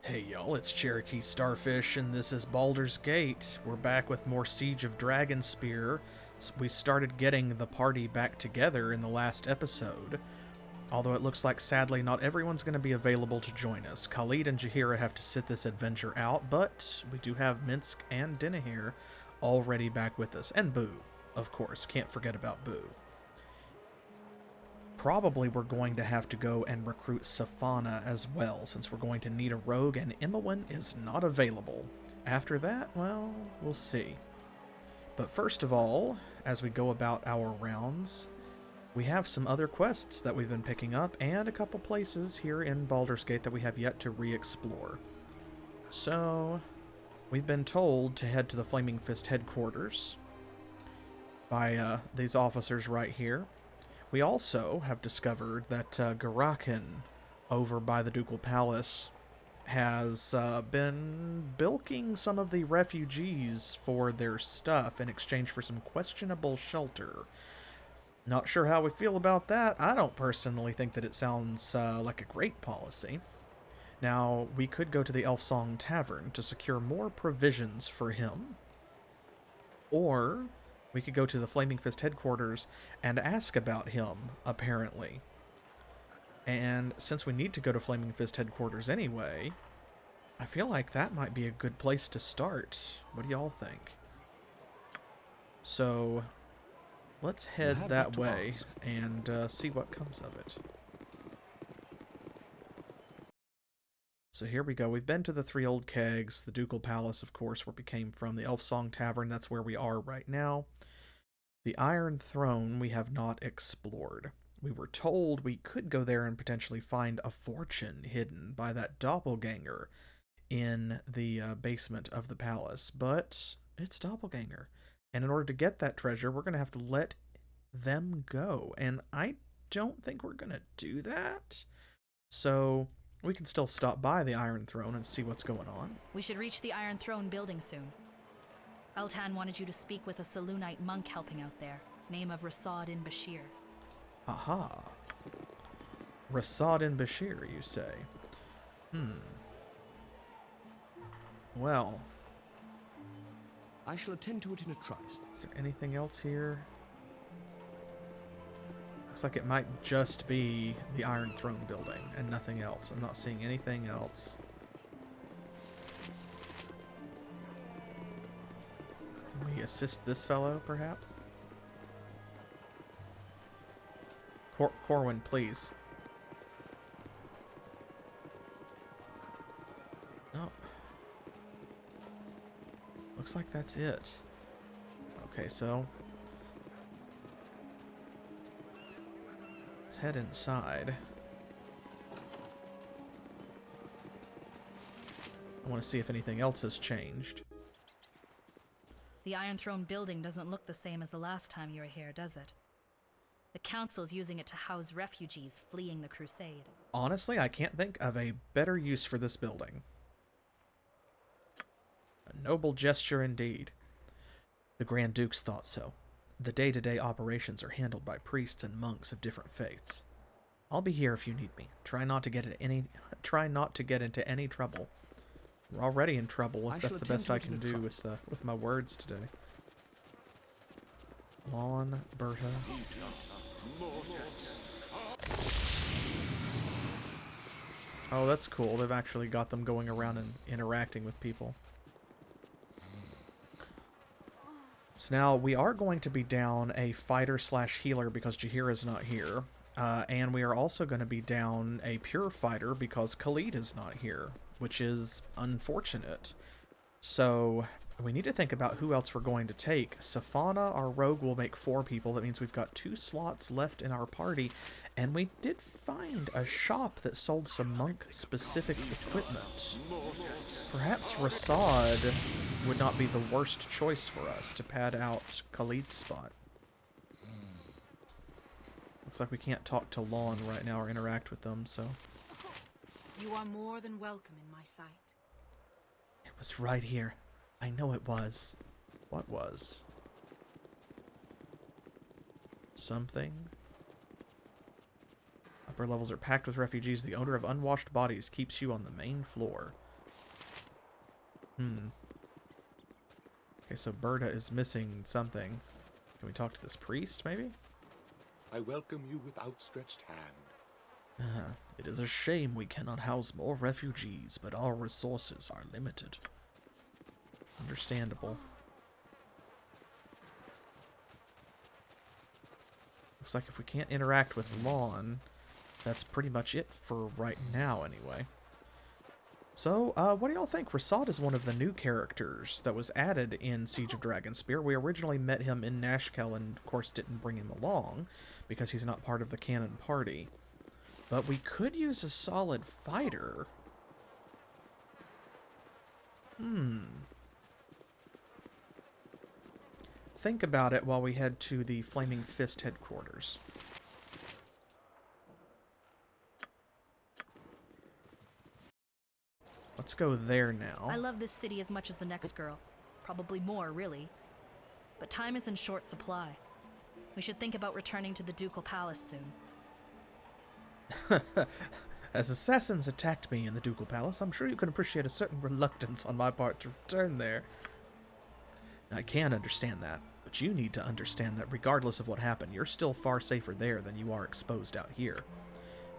Hey y'all, it's CherokeeStarfish and this is Baldur's Gate. We're back with more Siege of Dragonspear. We started getting the party back together in the last episode. Although it looks like sadly not everyone's going to be available to join us. Khalid and Jaheira have to sit this adventure out, but we do have Minsk and Dinahir already back with us. And Boo, of course, can't forget about Boo. Probably we're going to have to go and recruit Safana as well, since we're going to need a rogue and Imowen is not available. After that, well, we'll see. But first of all, as we go about our rounds, we have some other quests that we've been picking up and a couple places here in Baldur's Gate that we have yet to re-explore. So, we've been told to head to the Flaming Fist headquarters by these officers right here. We also have discovered that Garakan, over by the Ducal Palace, has been bilking some of the refugees for their stuff in exchange for some questionable shelter. Not sure how we feel about that. I don't personally think that it sounds like a great policy. Now, we could go to the Elfsong Tavern to secure more provisions for him, or we could go to the Flaming Fist headquarters and ask about him, apparently. And since we need to go to Flaming Fist headquarters anyway, I feel like that might be a good place to start. What do y'all think? So, let's head that way and see what comes of it. So here we go. We've been to the Three Old Kegs, the Ducal Palace, of course, where we came from, the Elfsong Tavern, that's where we are right now. The Iron Throne we have not explored. We were told we could go there and potentially find a fortune hidden by that doppelganger in the basement of the palace, but it's doppelganger. And in order to get that treasure, we're going to have to let them go. And I don't think we're going to do that. So we can still stop by the Iron Throne and see what's going on. We should reach the Iron Throne building soon. Eltan wanted you to speak with a Selûnite monk helping out there, name of Rasadin Bashir. Aha. Rasadin Bashir, you say? Well, I shall attend to it in a trice. Is there anything else here? Looks like it might just be the Iron Throne building and nothing else. I'm not seeing anything else. Can we assist this fellow, perhaps? Corwin, please. No. Looks like that's it. Okay, so let's head inside. I want to see if anything else has changed. The Iron Throne building doesn't look the same as the last time you were here, does it? The council's using it to house refugees fleeing the crusade. Honestly, I can't think of a better use for this building. A noble gesture indeed. The Grand Dukes thought so. The day-to-day operations are handled by priests and monks of different faiths. I'll be here if you need me. Try not to get into any trouble. We're already in trouble, if that's the best I can do with my words today. Lon, Berta. Oh, that's cool. They've actually got them going around and interacting with people. So now we are going to be down a fighter/healer because Jaheira's not here. And we are also going to be down a pure fighter because Khalid is not here, which is unfortunate. So we need to think about who else we're going to take. Safana, our rogue, will make 4 people. That means we've got 2 slots left in our party. And we did find a shop that sold some monk-specific equipment. Perhaps Rasad would not be the worst choice for us to pad out Khalid's spot. Looks like we can't talk to Lon right now or interact with them, so... You are more than welcome in my sight. It was right here. I know it was. What was? Something? Upper levels are packed with refugees. The odor of unwashed bodies keeps you on the main floor. Okay, so Berta is missing something. Can we talk to this priest, maybe? I welcome you with outstretched hand. It is a shame we cannot house more refugees, but our resources are limited. Understandable. Looks like if we can't interact with Lon, that's pretty much it for right now, anyway. So, what do y'all think? Rasad is one of the new characters that was added in Siege of Dragonspear. We originally met him in Nashkel and, of course, didn't bring him along because he's not part of the canon party. But we could use a solid fighter. Think about it while we head to the Flaming Fist headquarters. Let's go there now. I love this city as much as the next girl. Probably more, really. But time is in short supply. We should think about returning to the Ducal Palace soon. As assassins attacked me in the Ducal Palace, I'm sure you can appreciate a certain reluctance on my part to return there. I can understand that, but you need to understand that regardless of what happened, you're still far safer there than you are exposed out here.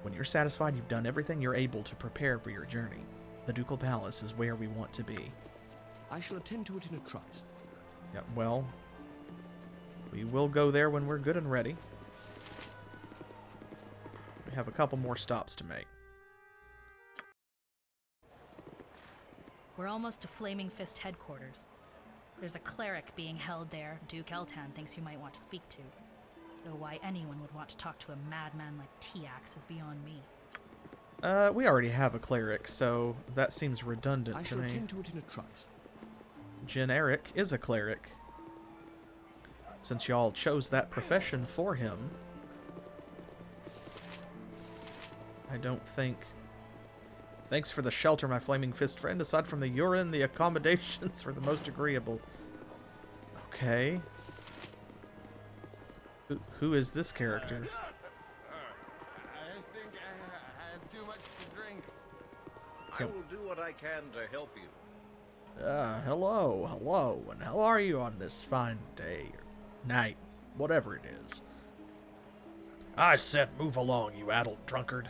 When you're satisfied you've done everything you're able to prepare for your journey, the Ducal Palace is where we want to be. I shall attend to it in a trice. Yeah, well, we will go there when we're good and ready. We have a couple more stops to make. We're almost to Flaming Fist headquarters. There's a cleric being held there Duke Eltan thinks you might want to speak to. Though why anyone would want to talk to a madman like Tiax is beyond me. We already have a cleric, so that seems redundant I to shall me. attend to it in a trice. Eryk is a cleric. Since y'all chose that profession for him, I don't think... Thanks for the shelter, my Flaming Fist friend. Aside from the urine, the accommodations were the most agreeable. Okay. Who is this character? I think I have too much to drink. I will do what I can to help you. Hello, and how are you on this fine day, or night, whatever it is? I said move along, you addled drunkard.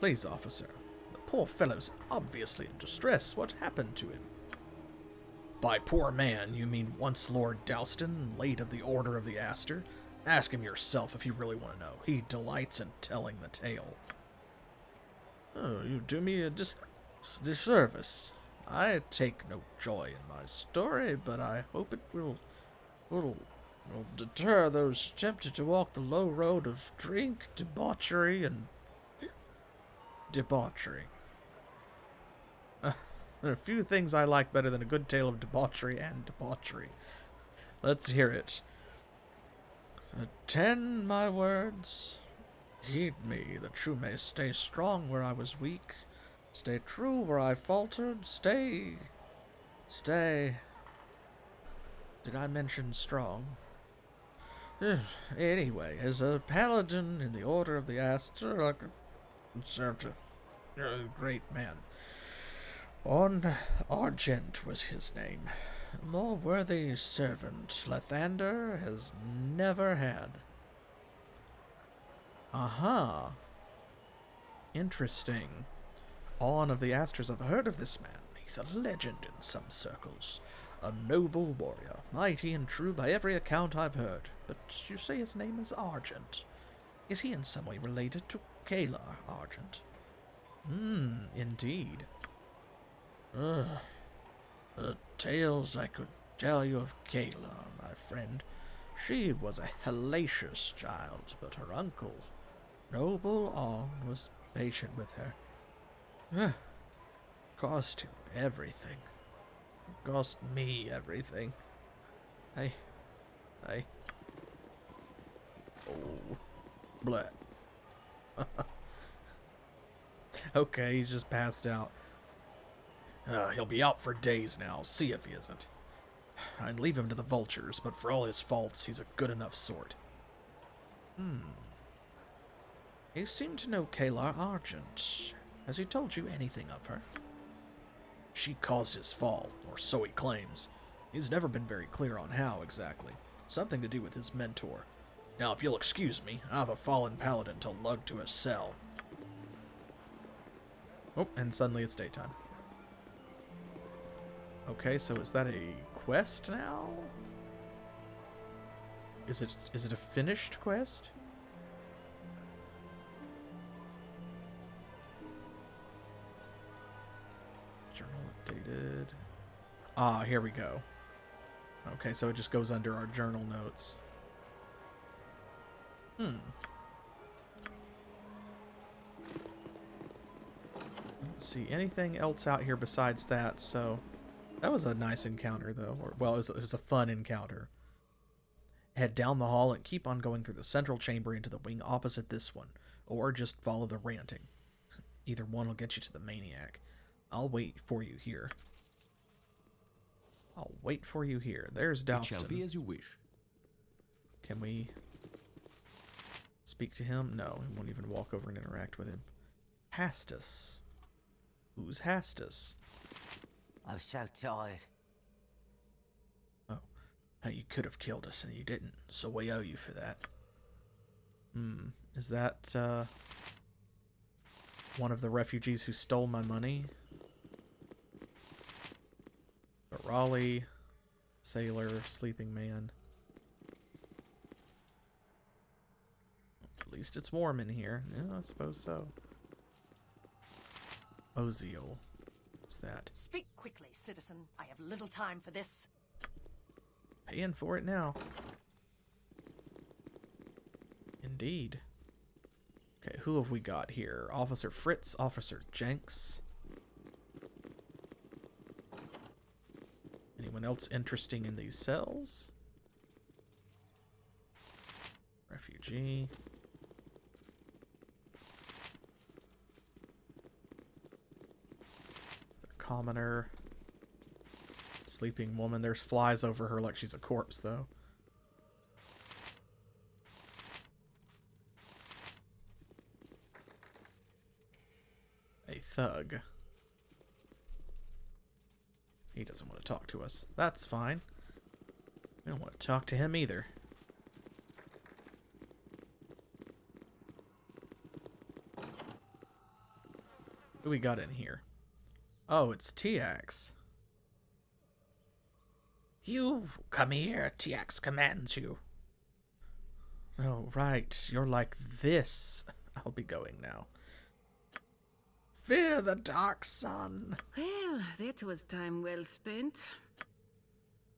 Please, officer. The poor fellow's obviously in distress. What happened to him? By poor man, you mean once Lord Dalston, late of the Order of the Aster? Ask him yourself if you really want to know. He delights in telling the tale. Oh, you do me a disservice. I take no joy in my story, but I hope it will deter those tempted to walk the low road of drink, debauchery, and debauchery. There are few things I like better than a good tale of debauchery and debauchery. Let's hear it. Attend my words. Heed me, that you may stay strong where I was weak. Stay true where I faltered. Stay. Did I mention strong? Anyway, as a paladin in the Order of the Aster, I could serve a great man. Argent was his name. A more worthy servant Lathander has never had. Aha. Interesting. On of the Asters, I've heard of this man. He's a legend in some circles. A noble warrior, mighty and true by every account I've heard. But you say his name is Argent. Is he in some way related to Caelar Argent? Indeed. The tales I could tell you of Caelar, my friend. She was a hellacious child, but her uncle, Noble Ong, was patient with her. Cost him everything. Cost me everything. I... Oh. Bleh. Okay, he's just passed out. He'll be out for days now. See if he isn't. I'd leave him to the vultures, but for all his faults, he's a good enough sort. You seem to know Caelar Argent. Has he told you anything of her? She caused his fall, or so he claims. He's never been very clear on how exactly. Something to do with his mentor. Now, if you'll excuse me, I have a fallen paladin to lug to a cell. Oh, and suddenly it's daytime. Okay, so is that a quest now? Is it a finished quest? Journal updated. Ah, here we go. Okay, so it just goes under our journal notes. Don't see anything else out here besides that, so that was a nice encounter, though. Well, it was a fun encounter. Head down the hall and keep on going through the central chamber into the wing opposite this one, or just follow the ranting. Either one will get you to the maniac. I'll wait for you here. There's It Dalston. shall be as you wish. Can we speak to him? No, we won't even walk over and interact with him. Hastus. Who's Hastus? I'm so tired. Oh, hey, you could have killed us and you didn't, so we owe you for that. Is that one of the refugees who stole my money? Raleigh, sailor, sleeping man. At least it's warm in here. Yeah, I suppose so. Oziel. What's that? Speak quickly, citizen. I have little time for this. Paying for it now. Indeed. Okay, who have we got here? Officer Fritz, Officer Jenks. Anyone else interesting in these cells? Refugee. The commoner. Sleeping woman. There's flies over her like she's a corpse, though. A thug. He doesn't want to talk to us. That's fine. We don't want to talk to him either. Who we got in here? Oh, it's Tiax. You come here. Tiax commands you. Oh, right. You're like this. I'll be going now. Fear the dark sun. Well, that was time well spent.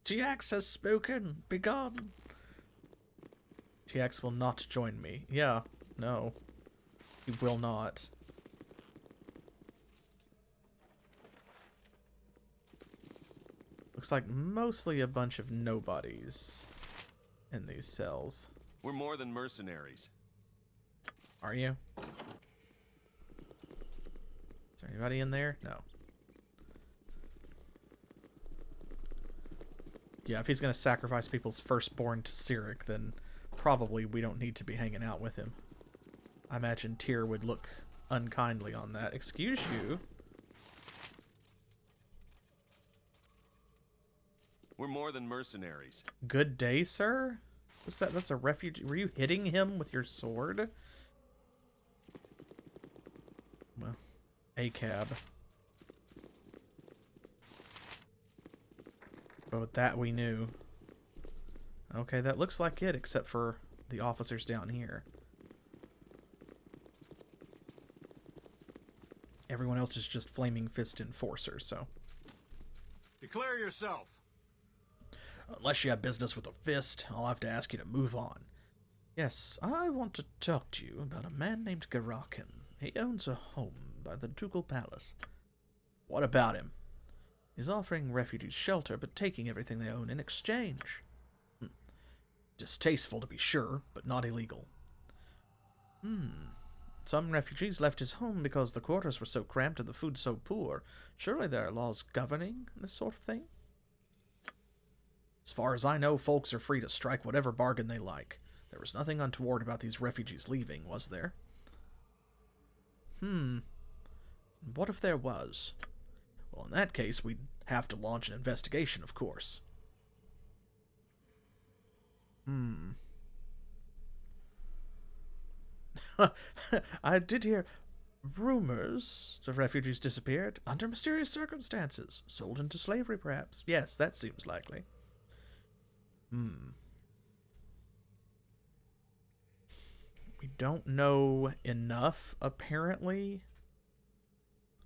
Tiax has spoken. Begone. Tiax will not join me. Yeah, no. He will not. Looks like mostly a bunch of nobodies in these cells. We're more than mercenaries. Are you? Is there anybody in there? No. Yeah, if he's going to sacrifice people's firstborn to Eryk, then probably we don't need to be hanging out with him. I imagine Tyr would look unkindly on that. Excuse you. We're more than mercenaries. Good day, sir? What's that? That's a refugee. Were you hitting him with your sword? Well, a cab. But that we knew. Okay, that looks like it, except for the officers down here. Everyone else is just Flaming Fist enforcers, so. Declare yourself. Unless you have business with a fist, I'll have to ask you to move on. Yes, I want to talk to you about a man named Garakin. He owns a home by the Ducal Palace. What about him? He's offering refugees shelter, but taking everything they own in exchange. Distasteful to be sure, but not illegal. Some refugees left his home because the quarters were so cramped and the food so poor. Surely there are laws governing this sort of thing? As far as I know, folks are free to strike whatever bargain they like. There was nothing untoward about these refugees leaving, was there? What if there was? Well, in that case, we'd have to launch an investigation, of course. I did hear rumors of refugees disappeared under mysterious circumstances, sold into slavery, perhaps. Yes, that seems likely. We don't know enough, apparently,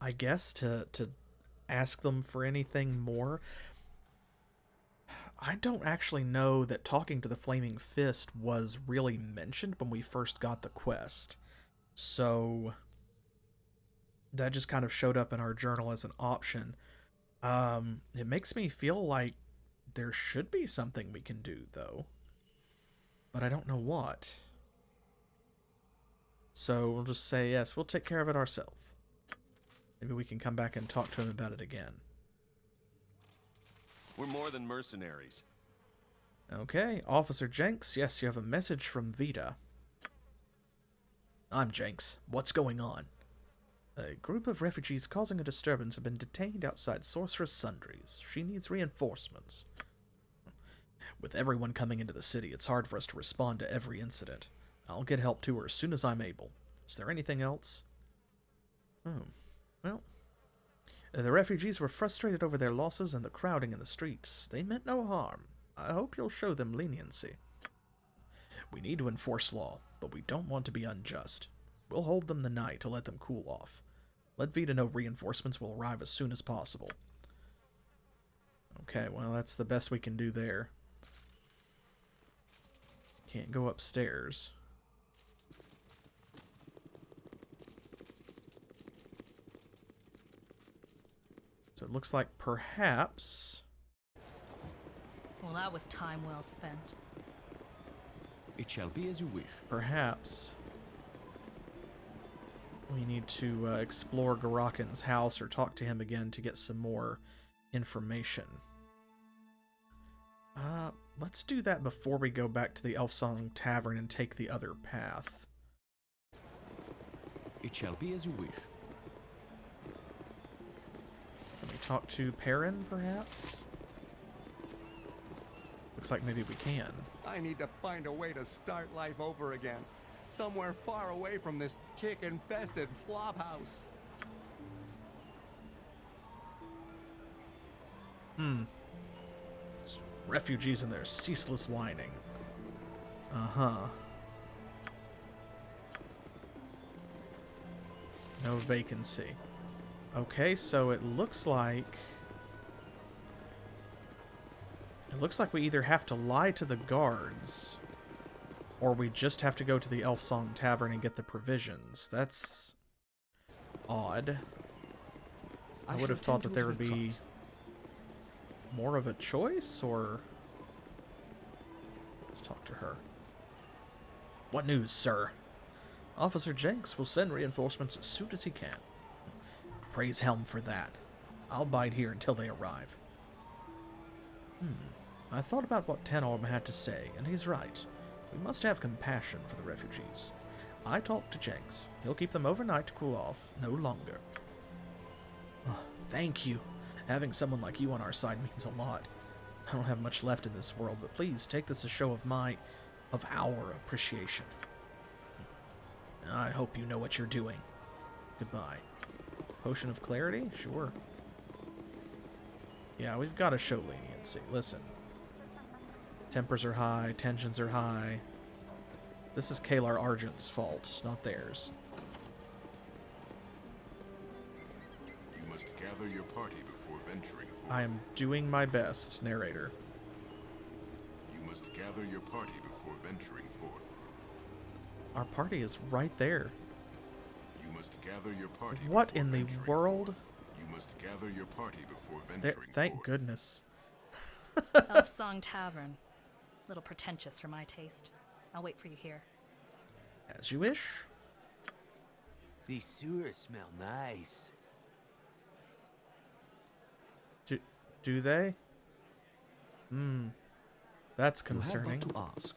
I guess, to ask them for anything more. I don't actually know that talking to the Flaming Fist was really mentioned when we first got the quest. So that just kind of showed up in our journal as an option. It makes me feel like there should be something we can do, though. But I don't know what. So we'll just say, yes, we'll take care of it ourselves. Maybe we can come back and talk to him about it again. We're more than mercenaries. Okay, Officer Jenks, yes, you have a message from Vita. I'm Jenks. What's going on? A group of refugees causing a disturbance have been detained outside Sorceress Sundry's. She needs reinforcements. With everyone coming into the city, it's hard for us to respond to every incident. I'll get help to her as soon as I'm able. Is there anything else? Well, the refugees were frustrated over their losses and the crowding in the streets. They meant no harm. I hope you'll show them leniency. We need to enforce law, but we don't want to be unjust. We'll hold them the night to let them cool off. Let Vita know reinforcements will arrive as soon as possible. Okay, well, that's the best we can do there. Can't go upstairs. So it looks like perhaps... Well, that was time well spent. It shall be as you wish. Perhaps we need to explore Garaken's house or talk to him again to get some more information. Let's do that before we go back to the Elfsong Tavern and take the other path. It shall be as you wish. Can we talk to Perrin, perhaps? Looks like maybe we can. I need to find a way to start life over again. Somewhere far away from this chick-infested flophouse. It's refugees and their ceaseless whining. Uh-huh. No vacancy. Okay, so it looks like we either have to lie to the guards, or we just have to go to the Elfsong Tavern and get the provisions. That's odd. I would have thought that there would be more of a choice, or... Let's talk to her. What news, sir? Officer Jenks will send reinforcements as soon as he can. Praise Helm for that. I'll bide here until they arrive. I thought about what Tenorm had to say, and he's right. We must have compassion for the refugees. I talked to Jenks. He'll keep them overnight to cool off, no longer. Oh, thank you. Having someone like you on our side means a lot. I don't have much left in this world, but please take this as a show of our appreciation. I hope you know what you're doing. Goodbye. Potion of Clarity? Sure. Yeah, we've got to show leniency. Listen. Tempers are high, tensions are high. This is Caelar Argent's fault, not theirs. You must gather your party before venturing forth. I am doing my best, narrator. You must gather your party before venturing forth. Our party is right there. You must gather your party What before in the venturing world? forth. You must gather your party before venturing Thank forth. goodness. Elfsong Tavern. Little pretentious for my taste. I'll wait for you here. As you wish. These sewers smell nice. Do they? That's concerning. You have but to ask.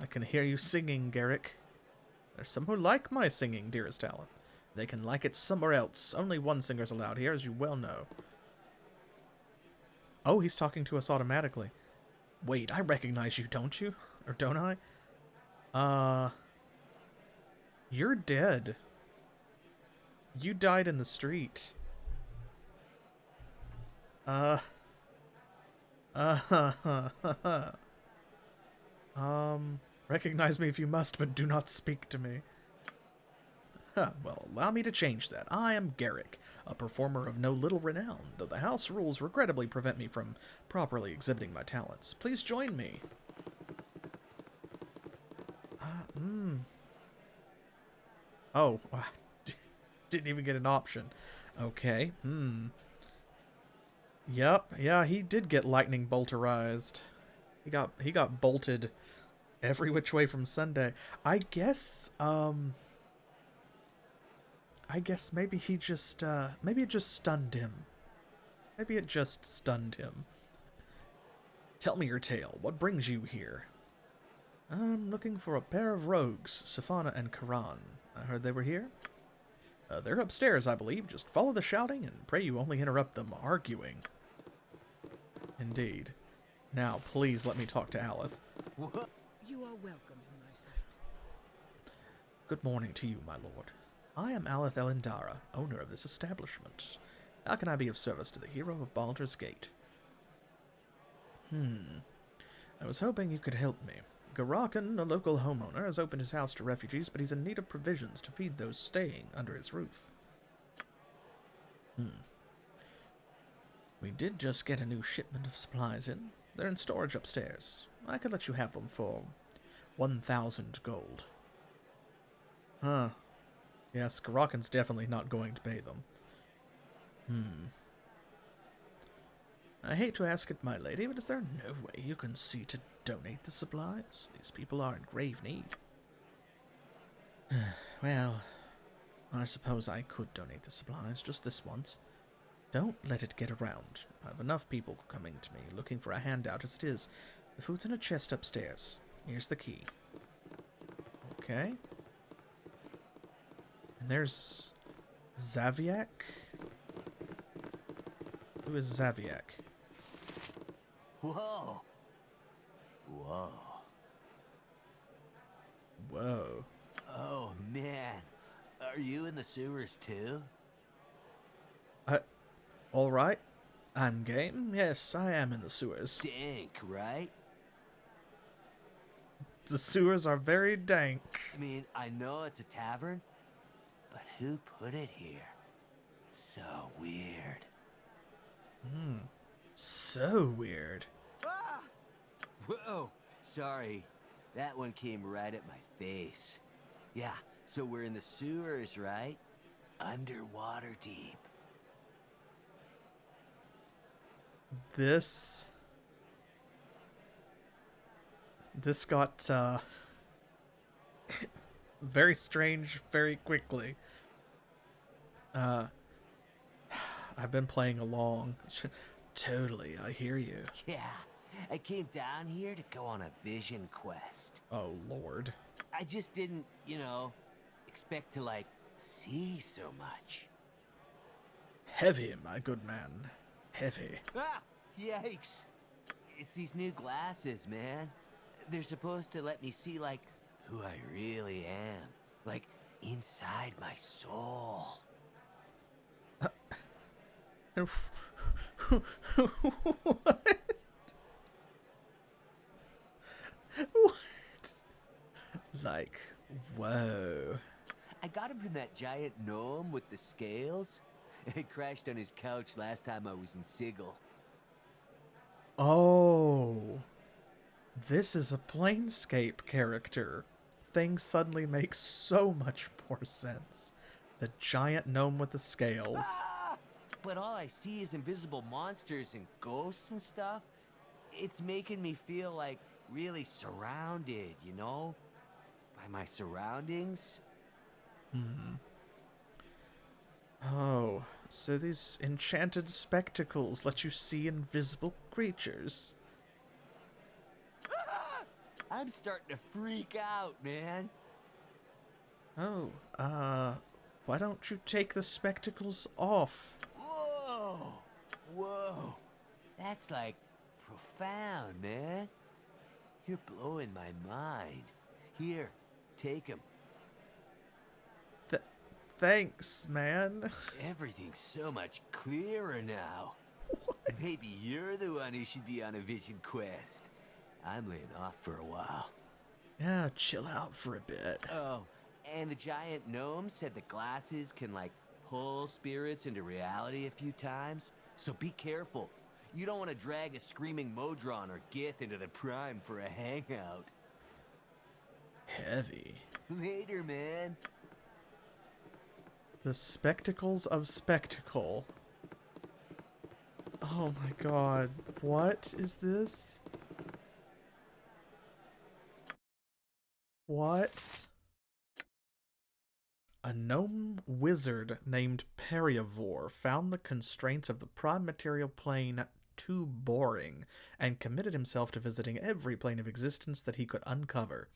I can hear you singing, Garrick. There's some who like my singing, dearest Alan. They can like it somewhere else. Only one singer's allowed here, as you well know. Oh, he's talking to us automatically. Wait, I recognize you, don't you? Or don't I? You're dead. You died in the street. Recognize me if you must, but do not speak to me. Well, allow me to change that. I am Garrick, a performer of no little renown, though the house rules regrettably prevent me from properly exhibiting my talents. Please join me. Oh, didn't even get an option. Okay, Yep, yeah, he did get lightning bolterized. He got bolted every which way from Sunday. I guess maybe he just, maybe it just stunned him. Maybe it just stunned him. Tell me your tale. What brings you here? I'm looking for a pair of rogues, Safana and Karan. I heard they were here. They're upstairs, I believe. Just follow the shouting and pray you only interrupt them arguing. Indeed. Now, please let me talk to Aleph. What? You are welcome in my sight. Good morning to you, my lord. I am Aleph Elendara, owner of this establishment. How can I be of service to the hero of Baldur's Gate? I was hoping you could help me. Garakan, a local homeowner, has opened his house to refugees, but he's in need of provisions to feed those staying under his roof. We did just get a new shipment of supplies in. They're in storage upstairs. I could let you have them for 1,000 gold. Huh. Yes, Garakan's definitely not going to pay them. I hate to ask it, my lady, but is there no way you can see to donate the supplies? These people are in grave need. Well, I suppose I could donate the supplies just this once. Don't let it get around. I have enough people coming to me looking for a handout as it is. The food's in a chest upstairs. Here's the key. Okay. And there's Zaviak. Who is Zaviak? Whoa. Whoa. Whoa. Oh, man. Are you in the sewers, too? Alright. I'm game. Yes, I am in the sewers. Stink, right? The sewers are very dank. I mean, I know it's a tavern, but who put it here? So weird. So weird. Ah! Whoa! Sorry. That one came right at my face. Yeah, so we're in the sewers, right? Underwater deep. This got very strange very quickly. I've been playing along. Totally, I hear you. Yeah, I came down here to go on a vision quest. Oh, Lord. I just didn't, expect to, see so much. Heavy, my good man. Heavy. Ah! Yikes! It's these new glasses, man. They're supposed to let me see, who I really am. Inside my soul. What? What? Whoa. I got him from that giant gnome with the scales. It crashed on his couch last time I was in Sigil. Oh. This is a Planescape character. Things suddenly make so much more sense. The giant gnome with the scales. Ah! But all I see is invisible monsters and ghosts and stuff. It's making me feel really surrounded, by my surroundings. Oh, so these enchanted spectacles let you see invisible creatures. Ah! I'm starting to freak out, man. Oh, why don't you take the spectacles off? Whoa! Whoa! That's like profound, man. You're blowing my mind. Here, take 'em. Thanks, man. Everything's so much clearer now. Maybe you're the one who should be on a vision quest. I'm laying off for a while. Yeah, chill out for a bit. Oh, and the giant gnome said the glasses can, like, pull spirits into reality a few times. So be careful. You don't want to drag a screaming Modron or Gith into the Prime for a hangout. Heavy. Later, man. The Spectacles of Spectacle. Oh my god. What is this? What? A gnome wizard named Periavor found the constraints of the prime material plane too boring and committed himself to visiting every plane of existence that he could uncover.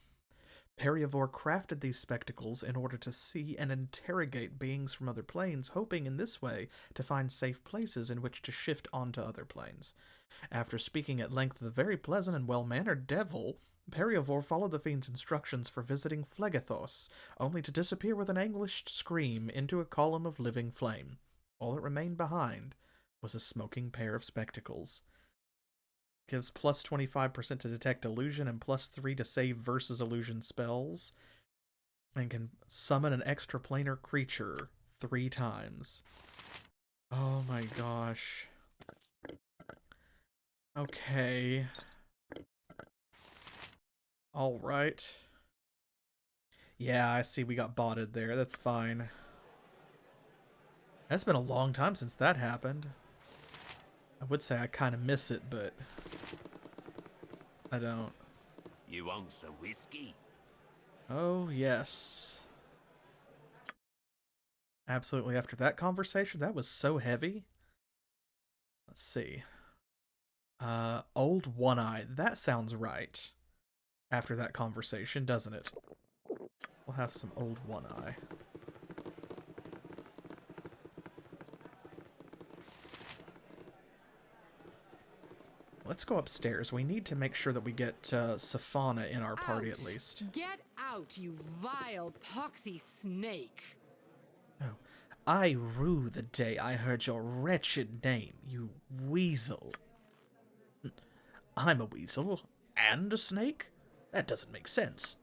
Periavor crafted these spectacles in order to see and interrogate beings from other planes, hoping in this way to find safe places in which to shift onto other planes. After speaking at length with a very pleasant and well-mannered devil, Periavor followed the fiend's instructions for visiting Phlegethos, only to disappear with an anguished scream into a column of living flame. All that remained behind was a smoking pair of spectacles. Gives plus 25% to detect illusion and plus 3 to save versus illusion spells. And can summon an extraplanar creature 3 times. Oh my gosh. Okay. Alright. Yeah, I see we got botted there. That's fine. That's been a long time since that happened. I would say I kind of miss it, but I don't. You want some whiskey? Oh, yes. Absolutely. After that conversation, that was so heavy. Let's see. Old One-Eye. That sounds right. After that conversation, doesn't it? We'll have some Old One-Eye. Let's go upstairs. We need to make sure that we get Safana in our party at least. Get out, you vile, poxy snake! Oh, I rue the day I heard your wretched name, you weasel. I'm a weasel and a snake? That doesn't make sense.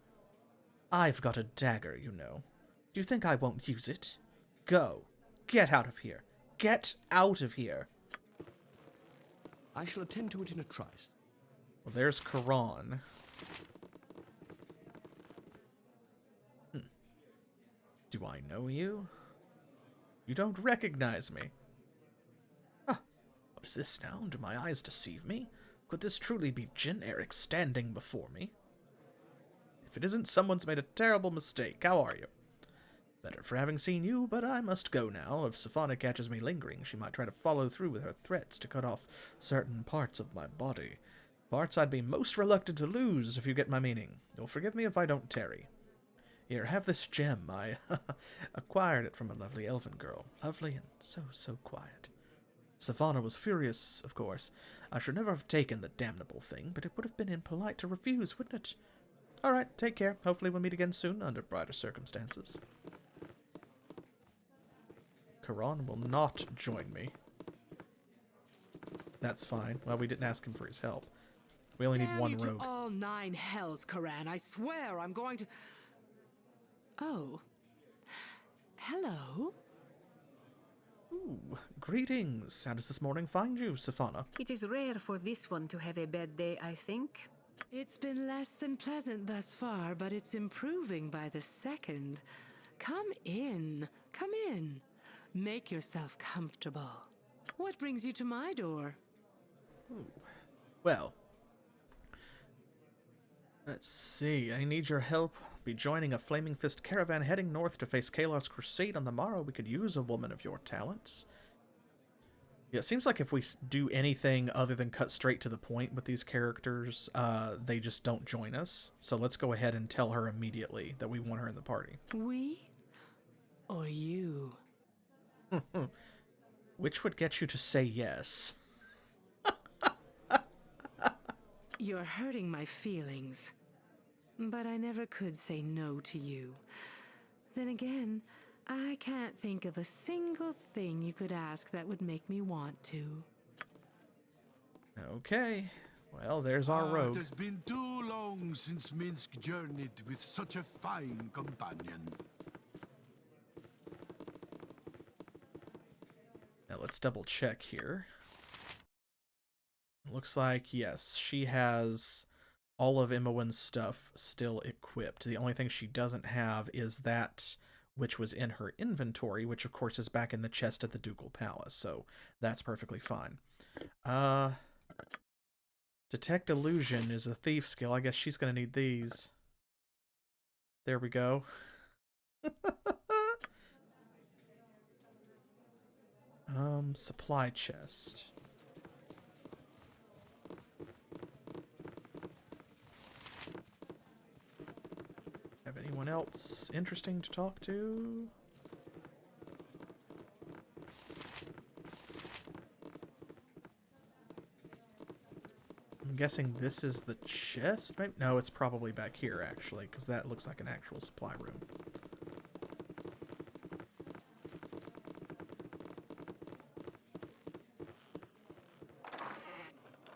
I've got a dagger, you know. Do you think I won't use it? Go. Get out of here. Get out of here. I shall attend to it in a trice. Well, there's Karan. Do I know you? You don't recognize me. Ah, what is this now? Do my eyes deceive me? Could this truly be Jin Eryk standing before me? If it isn't, someone's made a terrible mistake. How are you? Better for having seen you, but I must go now. If Safana catches me lingering, she might try to follow through with her threats to cut off certain parts of my body. Parts I'd be most reluctant to lose, if you get my meaning. You'll forgive me if I don't tarry. Here, have this gem. I acquired it from a lovely elven girl. Lovely and so quiet. Safana was furious, of course. I should never have taken the damnable thing, but it would have been impolite to refuse, wouldn't it? All right, take care. Hopefully we'll meet again soon under brighter circumstances. Karan will not join me. That's fine. Well, we didn't ask him for his help. We only need one rogue. All 9 hells, Karan. I swear I'm going to... Oh. Hello? Ooh, greetings. How does this morning find you, Safana? It is rare for this one to have a bad day, I think. It's been less than pleasant thus far, but it's improving by the second. Come in. Come in. Make yourself comfortable. What brings you to my door? Ooh. Well, let's see. I need your help. Be joining a Flaming Fist caravan heading north to face Caelar's crusade on the morrow. We could use a woman of your talents. Yeah, it seems like if we do anything other than cut straight to the point with these characters, they just don't join us. So let's go ahead and tell her immediately that we want her in the party. We or you? Which would get you to say yes? You're hurting my feelings. But I never could say no to you. Then again, I can't think of a single thing you could ask that would make me want to. Okay. Well, there's our rogue. It has been too long since Minsk journeyed with such a fine companion. Now let's double check here. Looks like, yes, she has all of Imowen's stuff still equipped. The only thing she doesn't have is that which was in her inventory, which of course is back in the chest at the Ducal Palace, so that's perfectly fine. Detect Illusion is a thief skill. I guess she's going to need these. There we go. Supply chest. Have anyone else interesting to talk to? I'm guessing this is the chest? Maybe? No, it's probably back here, actually, because that looks like an actual supply room.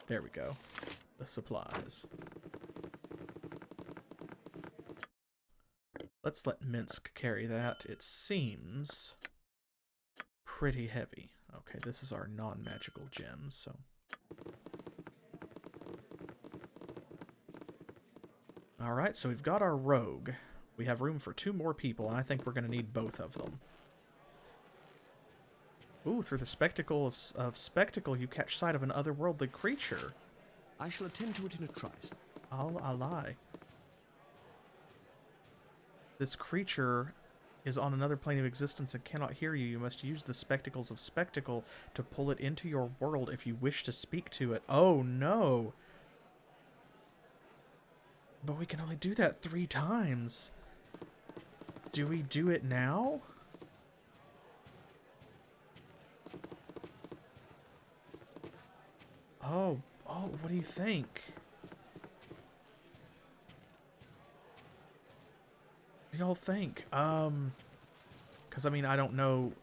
There we go. The supplies. Let's let Minsk carry that. It seems pretty heavy. Okay, this is our non-magical gems, so... Alright, so we've got our rogue. We have room for 2 more people, and I think we're going to need both of them. Ooh, through the spectacle of spectacle, you catch sight of an otherworldly creature. I shall attend to it in a trice. I'll lie. This creature is on another plane of existence and cannot hear you. You must use the spectacles of spectacle to pull it into your world if you wish to speak to it. Oh, no. But we can only do that 3 times. Do we do it now? Oh, what do you think? What do y'all think? Because, I mean, I don't know.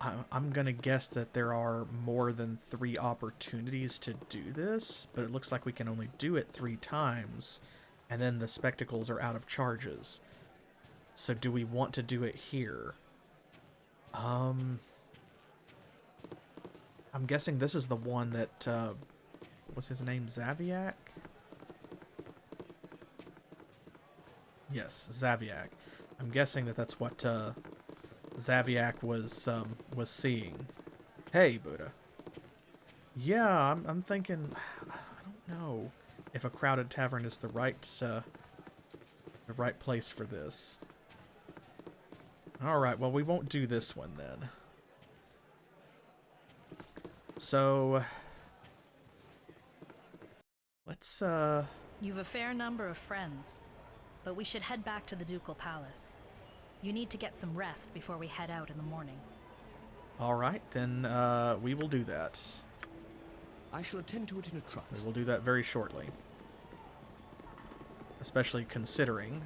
I'm going to guess that there are more than 3 opportunities to do this, but it looks like we can only do it 3 times, and then the spectacles are out of charges. So do we want to do it here? I'm guessing this is the one that, what's his name, Zaviak? Yes, Zaviak. I'm guessing that that's what, Zaviak was seeing. Hey, Buddha. Yeah, I'm thinking, I don't know if a crowded tavern is the right place for this. Alright, well, we won't do this one then. So, let's, You've a fair number of friends, but we should head back to the Ducal Palace. You need to get some rest before we head out in the morning. Alright, then, we will do that. I shall attend to it in a trice. We will do that very shortly. Especially considering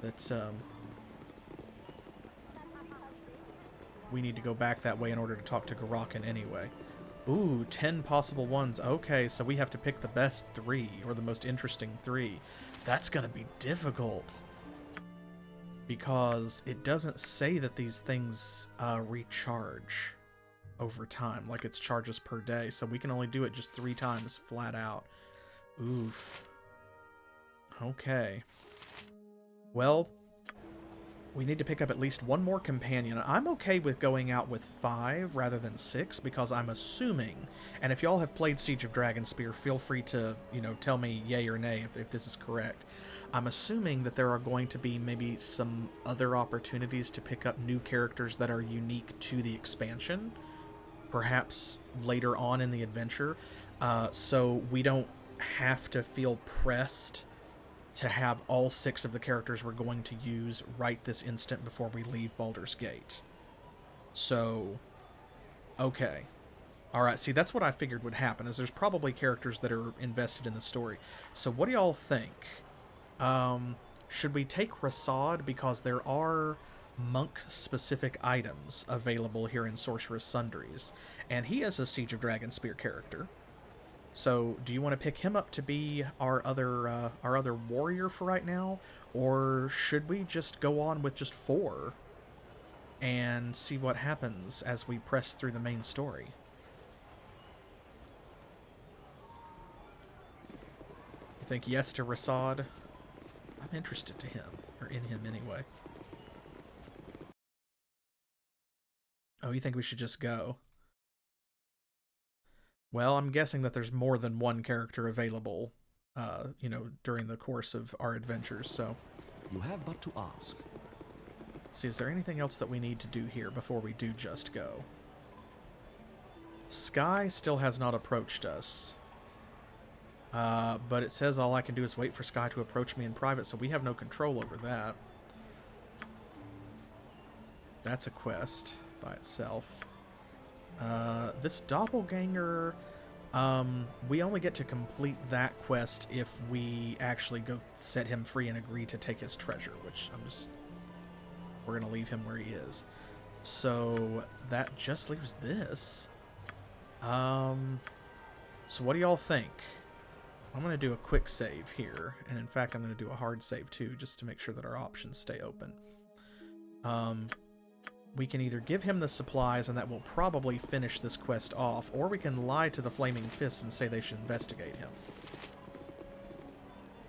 that, we need to go back that way in order to talk to Garakan anyway. Ooh, 10 possible ones. Okay, so we have to pick the best 3, or the most interesting 3. That's gonna be difficult. Because it doesn't say that these things recharge over time, like it's charges per day, so we can only do it just 3 times flat out. Oof. Okay. Well, we need to pick up at least one more companion. I'm okay with going out with 5 rather than 6 because I'm assuming, and if y'all have played Siege of Dragonspear, feel free to, tell me yay or nay if this is correct. I'm assuming that there are going to be maybe some other opportunities to pick up new characters that are unique to the expansion, perhaps later on in the adventure, so we don't have to feel pressed to have all 6 of the characters we're going to use right this instant before we leave Baldur's Gate. So, okay. Alright, see, that's what I figured would happen, is there's probably characters that are invested in the story. So what do y'all think? Should we take Rasad, because there are monk-specific items available here in Sorcerous Sundries, and he is a Siege of Dragonspear character. So, do you want to pick him up to be our other warrior for right now, or should we just go on with just 4 and see what happens as we press through the main story? You think yes to Rasad? I'm interested to him, or in him anyway. Oh, you think we should just go? Well, I'm guessing that there's more than one character available, during the course of our adventures, so... You have but to ask. Let's see, is there anything else that we need to do here before we do just go? Sky still has not approached us. But it says all I can do is wait for Sky to approach me in private, so we have no control over that. That's a quest by itself. This doppelganger, we only get to complete that quest if we actually go set him free and agree to take his treasure, which we're gonna leave him where he is. So that just leaves this. So what do y'all think? I'm gonna do a quick save here, and in fact I'm gonna do a hard save too, just to make sure that our options stay open. We can either give him the supplies, and that will probably finish this quest off, or we can lie to the Flaming Fist and say they should investigate him.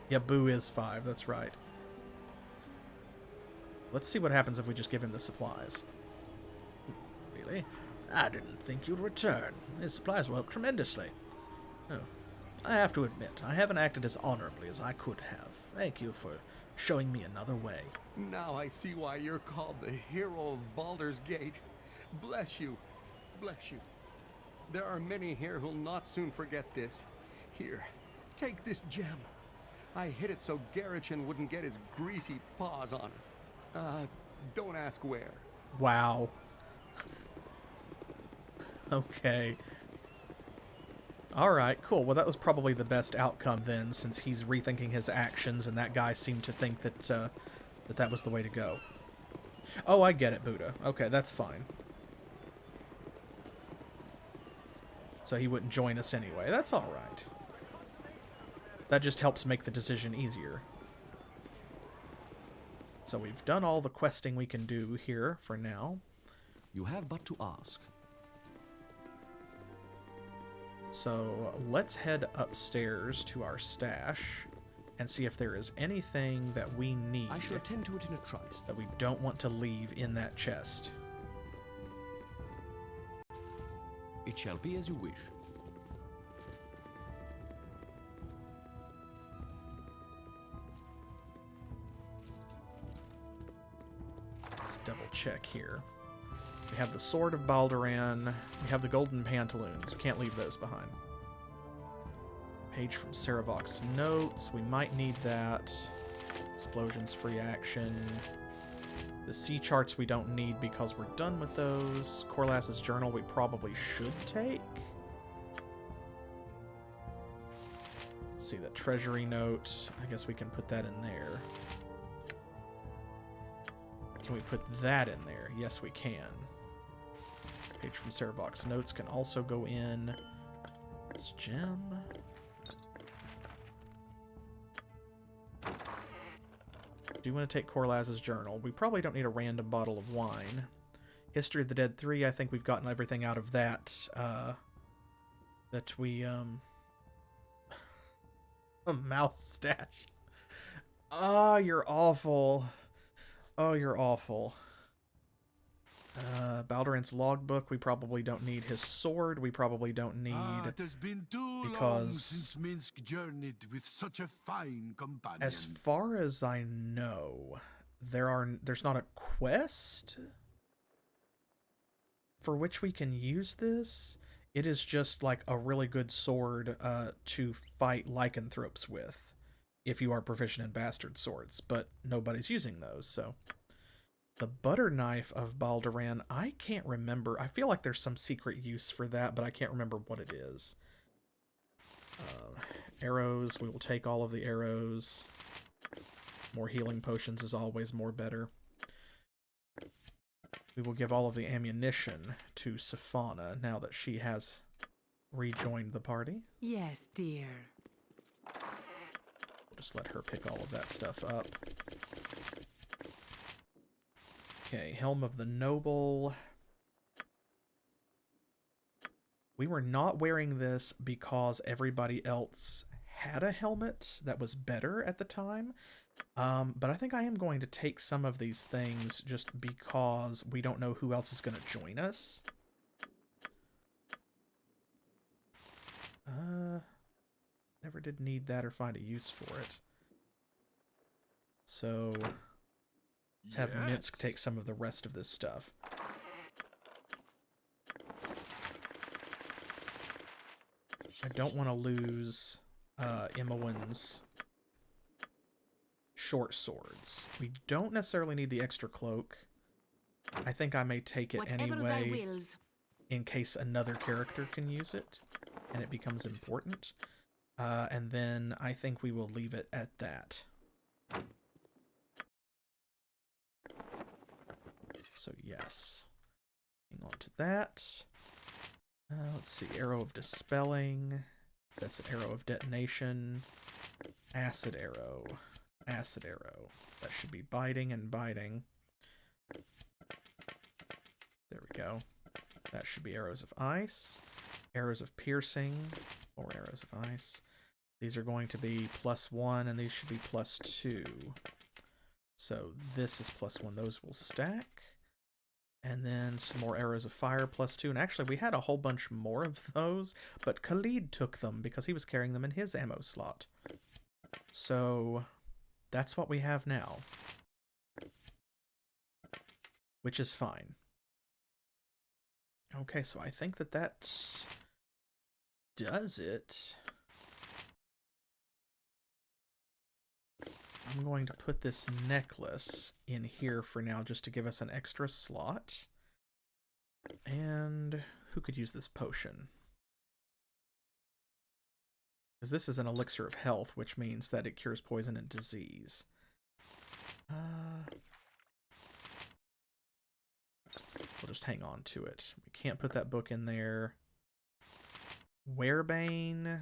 Yeah, Boo is 5, that's right. Let's see what happens if we just give him the supplies. Really? I didn't think you'd return. His supplies will help tremendously. Oh, I have to admit, I haven't acted as honorably as I could have. Thank you for showing me another way. Now I see why you're called the hero of Baldur's Gate. Bless you. Bless you. There are many here who'll not soon forget this. Here, take this gem. I hid it so Garrichan wouldn't get his greasy paws on it. Don't ask where. Wow. Okay. Alright, cool. Well, that was probably the best outcome then, since he's rethinking his actions, and that guy seemed to think that, that was the way to go. Oh, I get it, Buddha. Okay, that's fine. So he wouldn't join us anyway. That's alright. That just helps make the decision easier. So we've done all the questing we can do here for now. You have but to ask. So let's head upstairs to our stash and see if there is anything that we need. I shall attend to it in a trice. That we don't want to leave in that chest. It shall be as you wish. Let's double check here. We have the Sword of Balduran. We have the Golden Pantaloons. We can't leave those behind. Page from Saravok's notes. We might need that. Explosions, free action. The sea charts we don't need because we're done with those. Corlass's journal we probably should take. Let's see, the treasury note. I guess we can put that in there. Can we put that in there? Yes, we can. Page from Saravok's notes can also go in. This gem. Do you want to take Corlaz's journal? We probably don't need a random bottle of wine. History of the Dead 3, I think we've gotten everything out of that. That we, a mouse stash. Ah, you're awful. Oh, you're awful. Baldur's logbook, we probably don't need. His sword, we probably don't need. It has been too because long since Minsk journeyed with such a fine companion. As far as I know, there's not a quest for which we can use this. It is just like a really good sword to fight lycanthropes with, if you are proficient in bastard swords, but nobody's using those, so. The butter knife of Balduran, I can't remember. I feel like there's some secret use for that, but I can't remember what it is. Arrows, we will take all of the arrows. More healing potions is always more better. We will give all of the ammunition to Safana now that she has rejoined the party. Yes, dear. We'll just let her pick all of that stuff up. Okay, Helm of the Noble. We were not wearing this because everybody else had a helmet that was better at the time. But I think I am going to take some of these things just because we don't know who else is going to join us. Never did need that or find a use for it. So let's have Minsk take some of the rest of this stuff. I don't want to lose Imowen's short swords. We don't necessarily need the extra cloak. I think I may take it anyway in case another character can use it and it becomes important. And then I think we will leave it at that. So yes, hang on to that. Let's see, Arrow of Dispelling. That's an Arrow of Detonation. Acid Arrow. Acid Arrow. That should be biting and biting. There we go. That should be Arrows of Ice. Arrows of Piercing. More Arrows of Ice. These are going to be +1, and these should be +2. So this is +1. Those will stack. And then some more Arrows of Fire +2. And actually, we had a whole bunch more of those, but Khalid took them because he was carrying them in his ammo slot. So that's what we have now. Which is fine. Okay, so I think that does it. I'm going to put this necklace in here for now just to give us an extra slot. And who could use this potion? Because this is an elixir of health, which means that it cures poison and disease. We'll just hang on to it. We can't put that book in there. Werebane,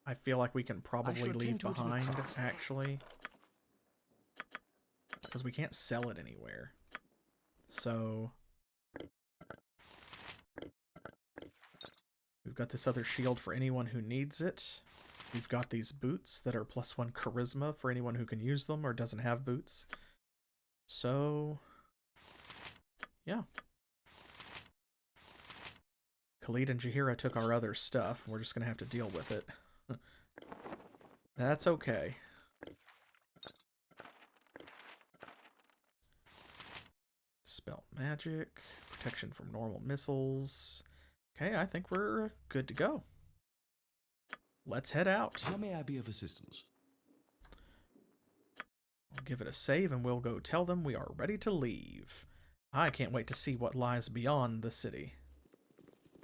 I feel like we can probably leave behind, actually. Because we can't sell it anywhere. So we've got this other shield for anyone who needs it. We've got these boots that are +1 charisma for anyone who can use them or doesn't have boots. So yeah. Khalid and Jaheira took our other stuff. We're just going to have to deal with it. That's okay. Spell magic. Protection from normal missiles. Okay, I think we're good to go. Let's head out. How may I be of assistance? I'll give it a save and we'll go tell them we are ready to leave. I can't wait to see what lies beyond the city.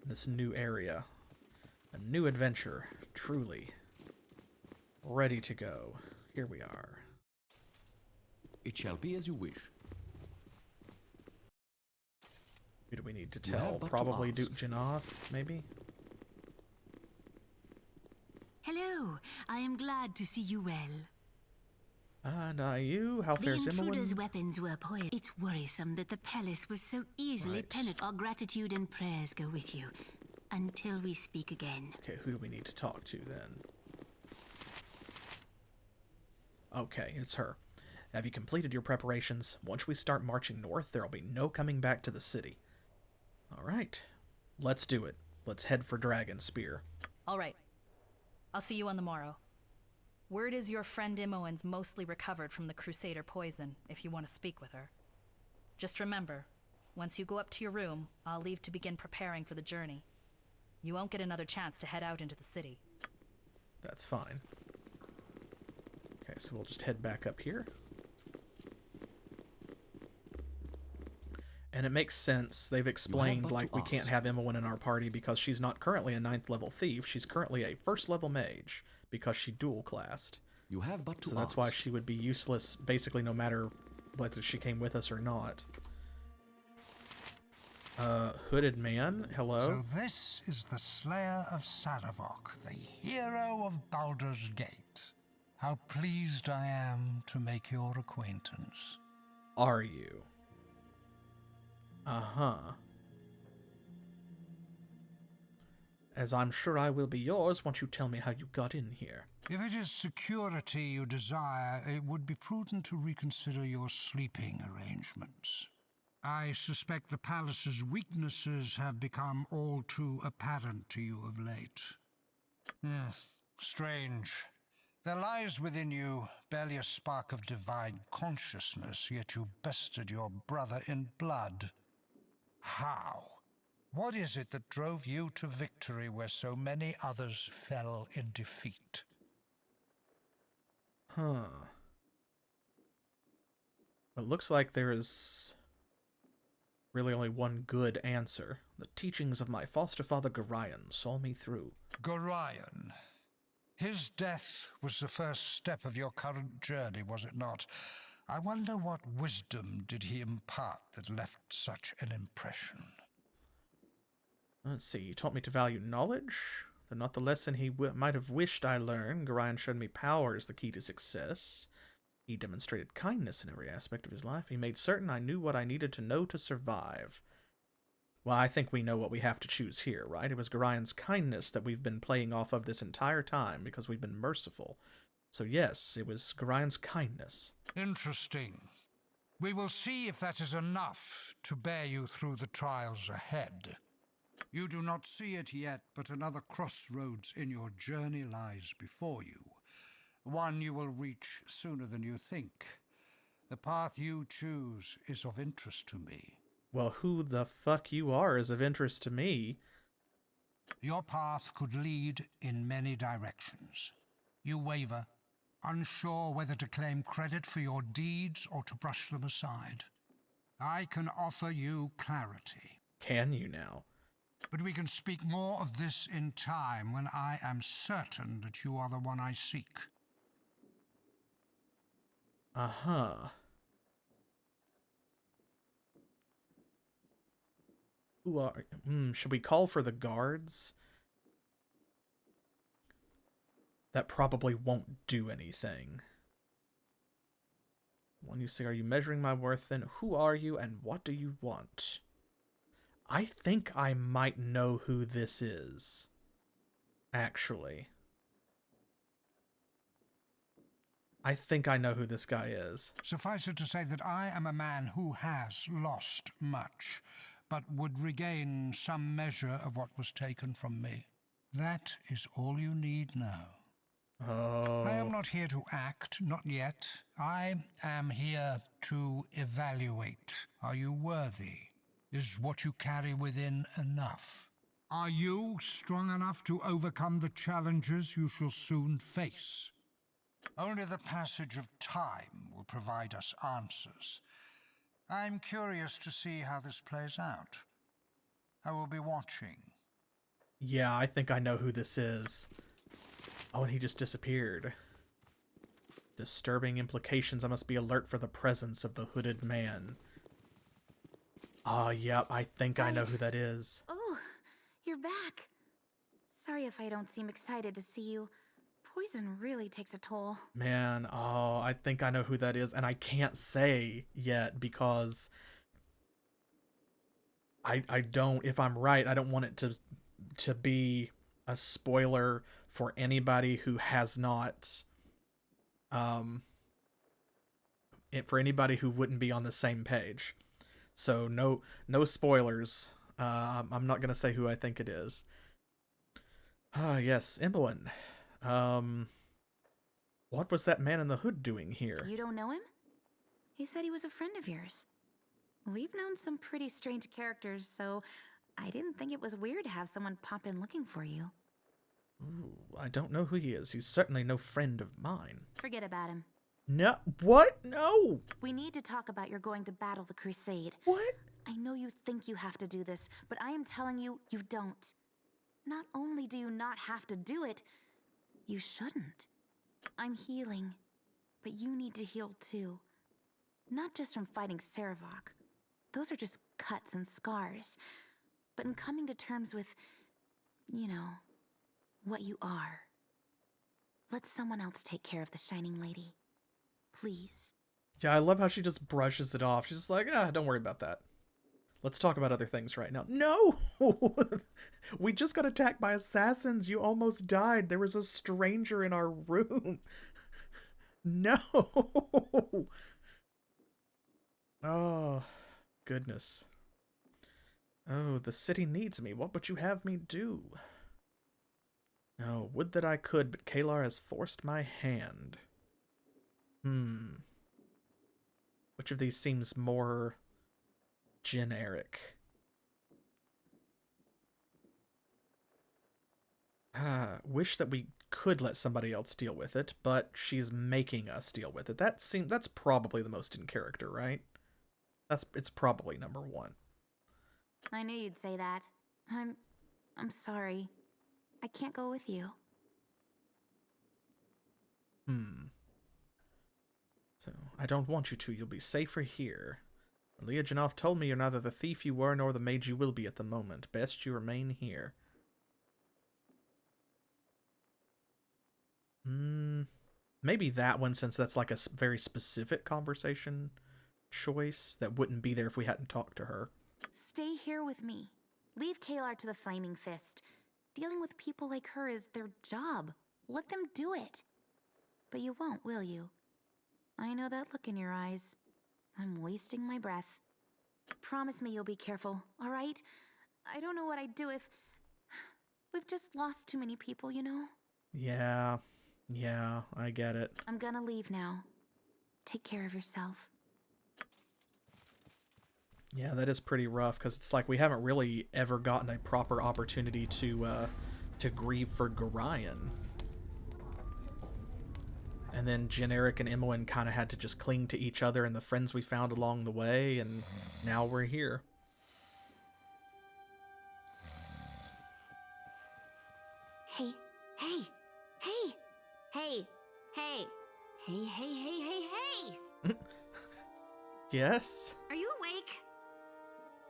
This new area. A new adventure, truly. Ready to go. Here we are. It shall be as you wish. Who do we need to tell? Probably Duke Janoth, maybe? Hello, I am glad to see you well. And you? How The fares intruder's Imowen? weapons were poisoned. It's worrisome that the palace was so easily penetrated. Our gratitude and prayers go with you. Until we speak again. Okay, who do we need to talk to then? Okay, it's her. Have you completed your preparations? Once we start marching north, there'll be no coming back to the city. All right, let's do it. Let's head for Dragonspear. All right. I'll see you on the morrow. Word is your friend Imoen's mostly recovered from the Crusader poison, if you want to speak with her. Just remember, once you go up to your room, I'll leave to begin preparing for the journey. You won't get another chance to head out into the city. That's fine. Okay, so we'll just head back up here. And it makes sense. They've explained, like, we can't have Imoen in our party because she's not currently a 9th level thief. She's currently a 1st level mage because she dual classed. You have but to So that's why she would be useless basically no matter whether she came with us or not. Hooded man, hello? So this is the Slayer of Sarevok, the hero of Baldur's Gate. How pleased I am to make your acquaintance. Are you? Uh-huh. As I'm sure I will be yours once you tell me how you got in here. If it is security you desire, it would be prudent to reconsider your sleeping arrangements. I suspect the palace's weaknesses have become all too apparent to you of late. Strange. There lies within you barely a spark of divine consciousness, yet you bested your brother in blood. How? What is it that drove you to victory where so many others fell in defeat? Huh. It looks like there is really only one good answer. The teachings of my foster father Gorion saw me through. Gorion. His death was the first step of your current journey, was it not? I wonder what wisdom did he impart that left such an impression? Let's see, he taught me to value knowledge, though not the lesson he might have wished I learned. Gorion showed me power is the key to success. He demonstrated kindness in every aspect of his life. He made certain I knew what I needed to know to survive. Well, I think we know what we have to choose here, right? It was Gorion's kindness that we've been playing off of this entire time because we've been merciful. So yes, it was Gorion's kindness. Interesting. We will see if that is enough to bear you through the trials ahead. You do not see it yet, but another crossroads in your journey lies before you. One you will reach sooner than you think. The path you choose is of interest to me. Well, who the fuck you are is of interest to me. Your path could lead in many directions. You waver, unsure whether to claim credit for your deeds or to brush them aside. I can offer you clarity. Can you now? But we can speak more of this in time when I am certain that you are the one I seek. Uh-huh. Who are... should we call for the guards? That probably won't do anything. When you say, are you measuring my worth, then who are you and what do you want? I think I might know who this is. Actually. I think I know who this guy is. Suffice it to say that I am a man who has lost much, but would regain some measure of what was taken from me. That is all you need now. Oh. I am not here to act, not yet. I am here to evaluate. Are you worthy? Is what you carry within enough? Are you strong enough to overcome the challenges you shall soon face? Only the passage of time will provide us answers. I'm curious to see how this plays out. I will be watching. Yeah, I think I know who this is. Oh, and he just disappeared. Disturbing implications. I must be alert for the presence of the hooded man. Ah, yep, I think I know who that is. Oh, you're back. Sorry if I don't seem excited to see you. Poison really takes a toll. Man, oh, I think I know who that is, and I can't say yet because I don't, if I'm right, I don't want it to be a spoiler for anybody who has not for anybody who wouldn't be on the same page. So no spoilers. I'm not gonna say who I think it is. Yes, Imoen. What was that man in the hood doing here? You don't know him? He said he was a friend of yours. We've known some pretty strange characters, so I didn't think it was weird to have someone pop in looking for you. Ooh, I don't know who he is. He's certainly no friend of mine. Forget about him. No, what? No! We need to talk about your going to battle the Crusade. What? I know you think you have to do this, but I am telling you, you don't. Not only do you not have to do it, you shouldn't. I'm healing, but you need to heal too. Not just from fighting Sarevok. Those are just cuts and scars. But in coming to terms with, you know, what you are. Let someone else take care of the Shining Lady. Please. Yeah, I love how she just brushes it off. She's just like, don't worry about that. Let's talk about other things right now. No! We just got attacked by assassins. You almost died. There was a stranger in our room. No! Oh, goodness. Oh, the city needs me. What would you have me do? No, would that I could, but Caelar has forced my hand. Which of these seems more generic? Wish that we could let somebody else deal with it, but she's making us deal with it. That's probably the most in character, right? It's probably number one. I knew you'd say that. I'm sorry. I can't go with you. So, I don't want you to. You'll be safer here. Leah Janoth told me you're neither the thief you were nor the mage you will be at the moment. Best you remain here. Maybe that one, since that's like a very specific conversation choice that wouldn't be there if we hadn't talked to her. Stay here with me. Leave Caelar to the Flaming Fist. Dealing with people like her is their job. Let them do it. But you won't, will you? I know that look in your eyes. I'm wasting my breath. Promise me you'll be careful, all right? I don't know what I'd do if... We've just lost too many people, you know? Yeah, I get it. I'm gonna leave now. Take care of yourself. Yeah, that is pretty rough, because it's like we haven't really ever gotten a proper opportunity to grieve for Gorion. And then Eryk and Imoen kind of had to just cling to each other and the friends we found along the way, and now we're here. Hey. Yes? Are you awake?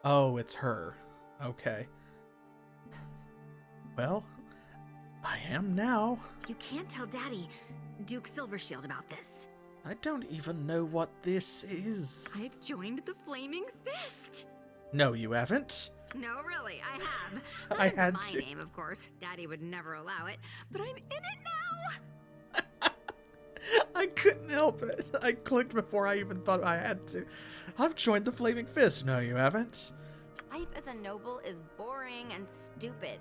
Oh, it's her. Okay. Well, I am now. You can't tell Daddy, Duke Silvershield, about this. I don't even know what this is. I've joined the Flaming Fist. No, you haven't. No, really, I have. I had my to. name, of course. Daddy would never allow it, but I'm in it now. I couldn't help it. I clicked before I even thought I had to. I've joined the Flaming Fist. No, you haven't. Life as a noble is boring and stupid.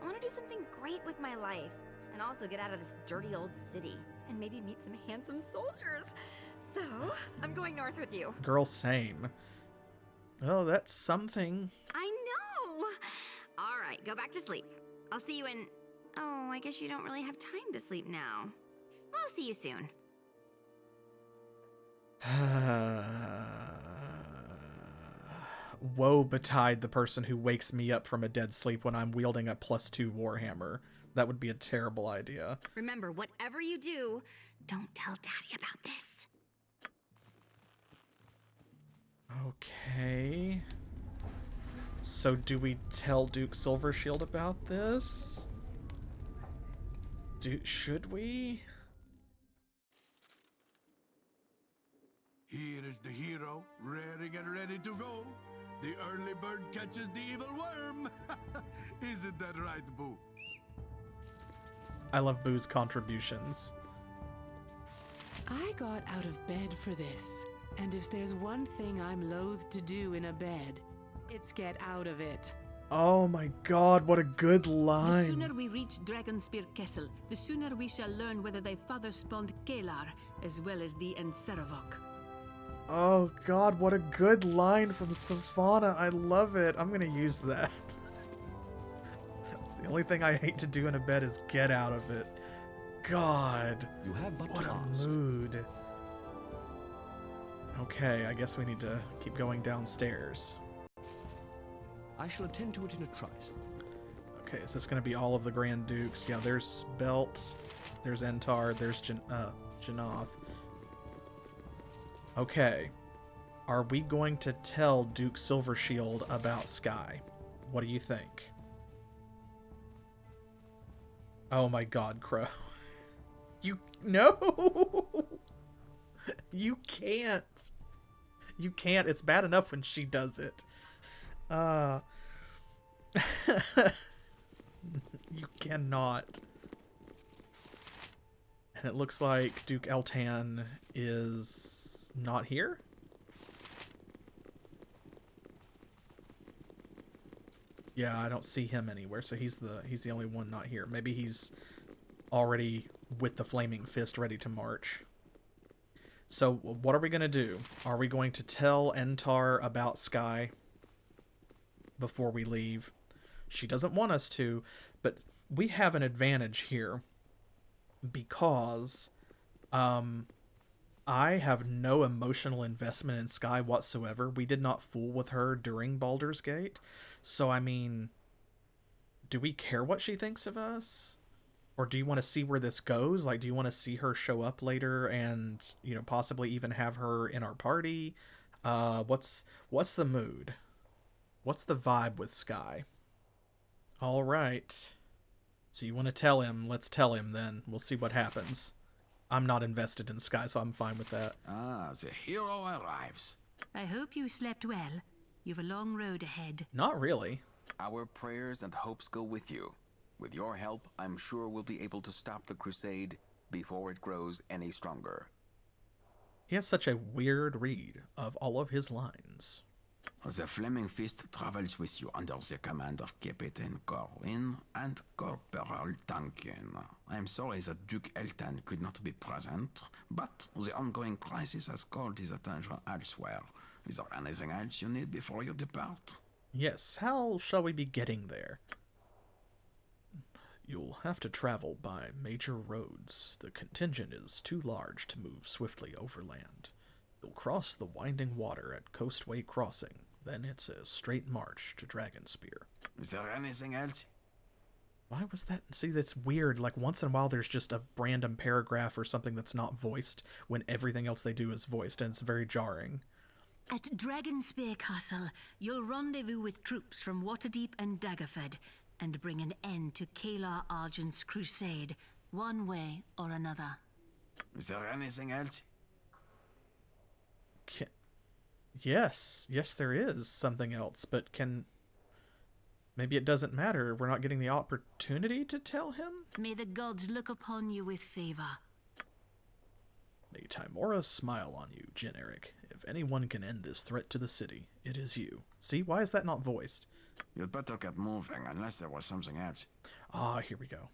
I want to do something great with my life, and also get out of this dirty old city, and maybe meet some handsome soldiers. So, I'm going north with you. Girl, same. Oh, that's something. I know! All right, go back to sleep. I'll see you in... Oh, I guess you don't really have time to sleep now. I'll see you soon. Woe betide the person who wakes me up from a dead sleep when I'm wielding a +2 Warhammer. That would be a terrible idea. Remember, whatever you do, don't tell Daddy about this. Okay. So do we tell Duke Silvershield about this? Should we? Here is the hero, raring and ready to go. The early bird catches the evil worm. Isn't that right, Boo? I love Boo's contributions. I got out of bed for this. And if there's one thing I'm loath to do in a bed, it's get out of it. Oh my god, what a good The line. sooner we reach Dragonspear Castle, the sooner we shall learn whether thy father spawned Caelar, as well as thee and Serevok. Oh god, what a good line from Savannah. I love it. I'm gonna use that. That's the only thing I hate to do in a bed is get out of it. God. You have but what to a ask. mood. Okay, I guess we need to keep going downstairs. I shall attend to it in a trice. Okay, is this going to be all of the Grand Dukes? Yeah, there's Belt, there's Entar, there's Janoth. Okay. Are we going to tell Duke Silvershield about Sky? What do you think? Oh my god, Crow. No! You can't. You can't. It's bad enough when she does it. You cannot. And it looks like Duke Eltan is not here. Yeah, I don't see him anywhere, so he's the only one not here. Maybe he's already with the Flaming Fist ready to march. So what are we going to do? Are we going to tell Entar about Sky before we leave? She doesn't want us to, but we have an advantage here because I have no emotional investment in Sky whatsoever. We did not fool with her during Baldur's Gate. So, I mean, do we care what she thinks of us? Or do you want to see where this goes? Like, do you want to see her show up later and, you know, possibly even have her in our party? What's the mood? What's the vibe with Sky? All right. So you want to tell him? Let's tell him then. We'll see what happens. I'm not invested in Sky, so I'm fine with that. Ah, the hero arrives. I hope you slept well. You've a long road ahead. Not really. Our prayers and hopes go with you. With your help, I'm sure we'll be able to stop the crusade before it grows any stronger. He has such a weird read of all of his lines. The Flaming Fist travels with you under the command of Captain Corwin and Corporal Duncan. I'm sorry that Duke Eltan could not be present, but the ongoing crisis has called his attention elsewhere. Is there anything else you need before you depart? Yes, how shall we be getting there? You'll have to travel by major roads. The contingent is too large to move swiftly overland. You'll cross the winding water at Coastway Crossing. Then it's a straight march to Dragonspear. Is there anything else? Why was that? See, that's weird. Like, once in a while there's just a random paragraph or something that's not voiced when everything else they do is voiced, and it's very jarring. At Dragonspear Castle, you'll rendezvous with troops from Waterdeep and Daggerford, and bring an end to Caelar Argent's crusade, one way or another. Is there anything else? Yes, there is something else, but maybe it doesn't matter. We're not getting the opportunity to tell him? May the gods look upon you with favor. May Timora smile on you, Eryk. If anyone can end this threat to the city, it is you. See, why is that not voiced? You'd better get moving, unless there was something else. Ah, here we go.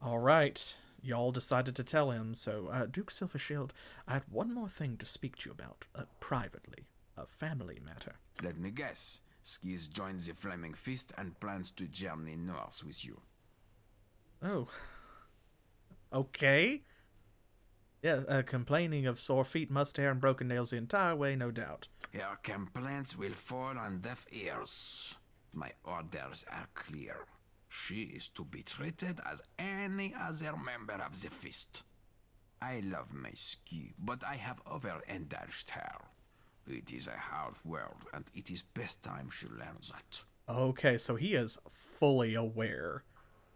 All right. Y'all decided to tell him, so, Duke Silvershield, I had one more thing to speak to you about, privately. A family matter. Let me guess. Skis joins the Flaming Fist and plans to journey north with you. Oh. Okay. Yeah, complaining of sore feet, must hair, and broken nails the entire way, no doubt. Your complaints will fall on deaf ears. My orders are clear. She is to be treated as any other member of the Fist. I love my Ski, but I have overindulged her. It is a hard world, and it is best time she learns that. Okay, so he is fully aware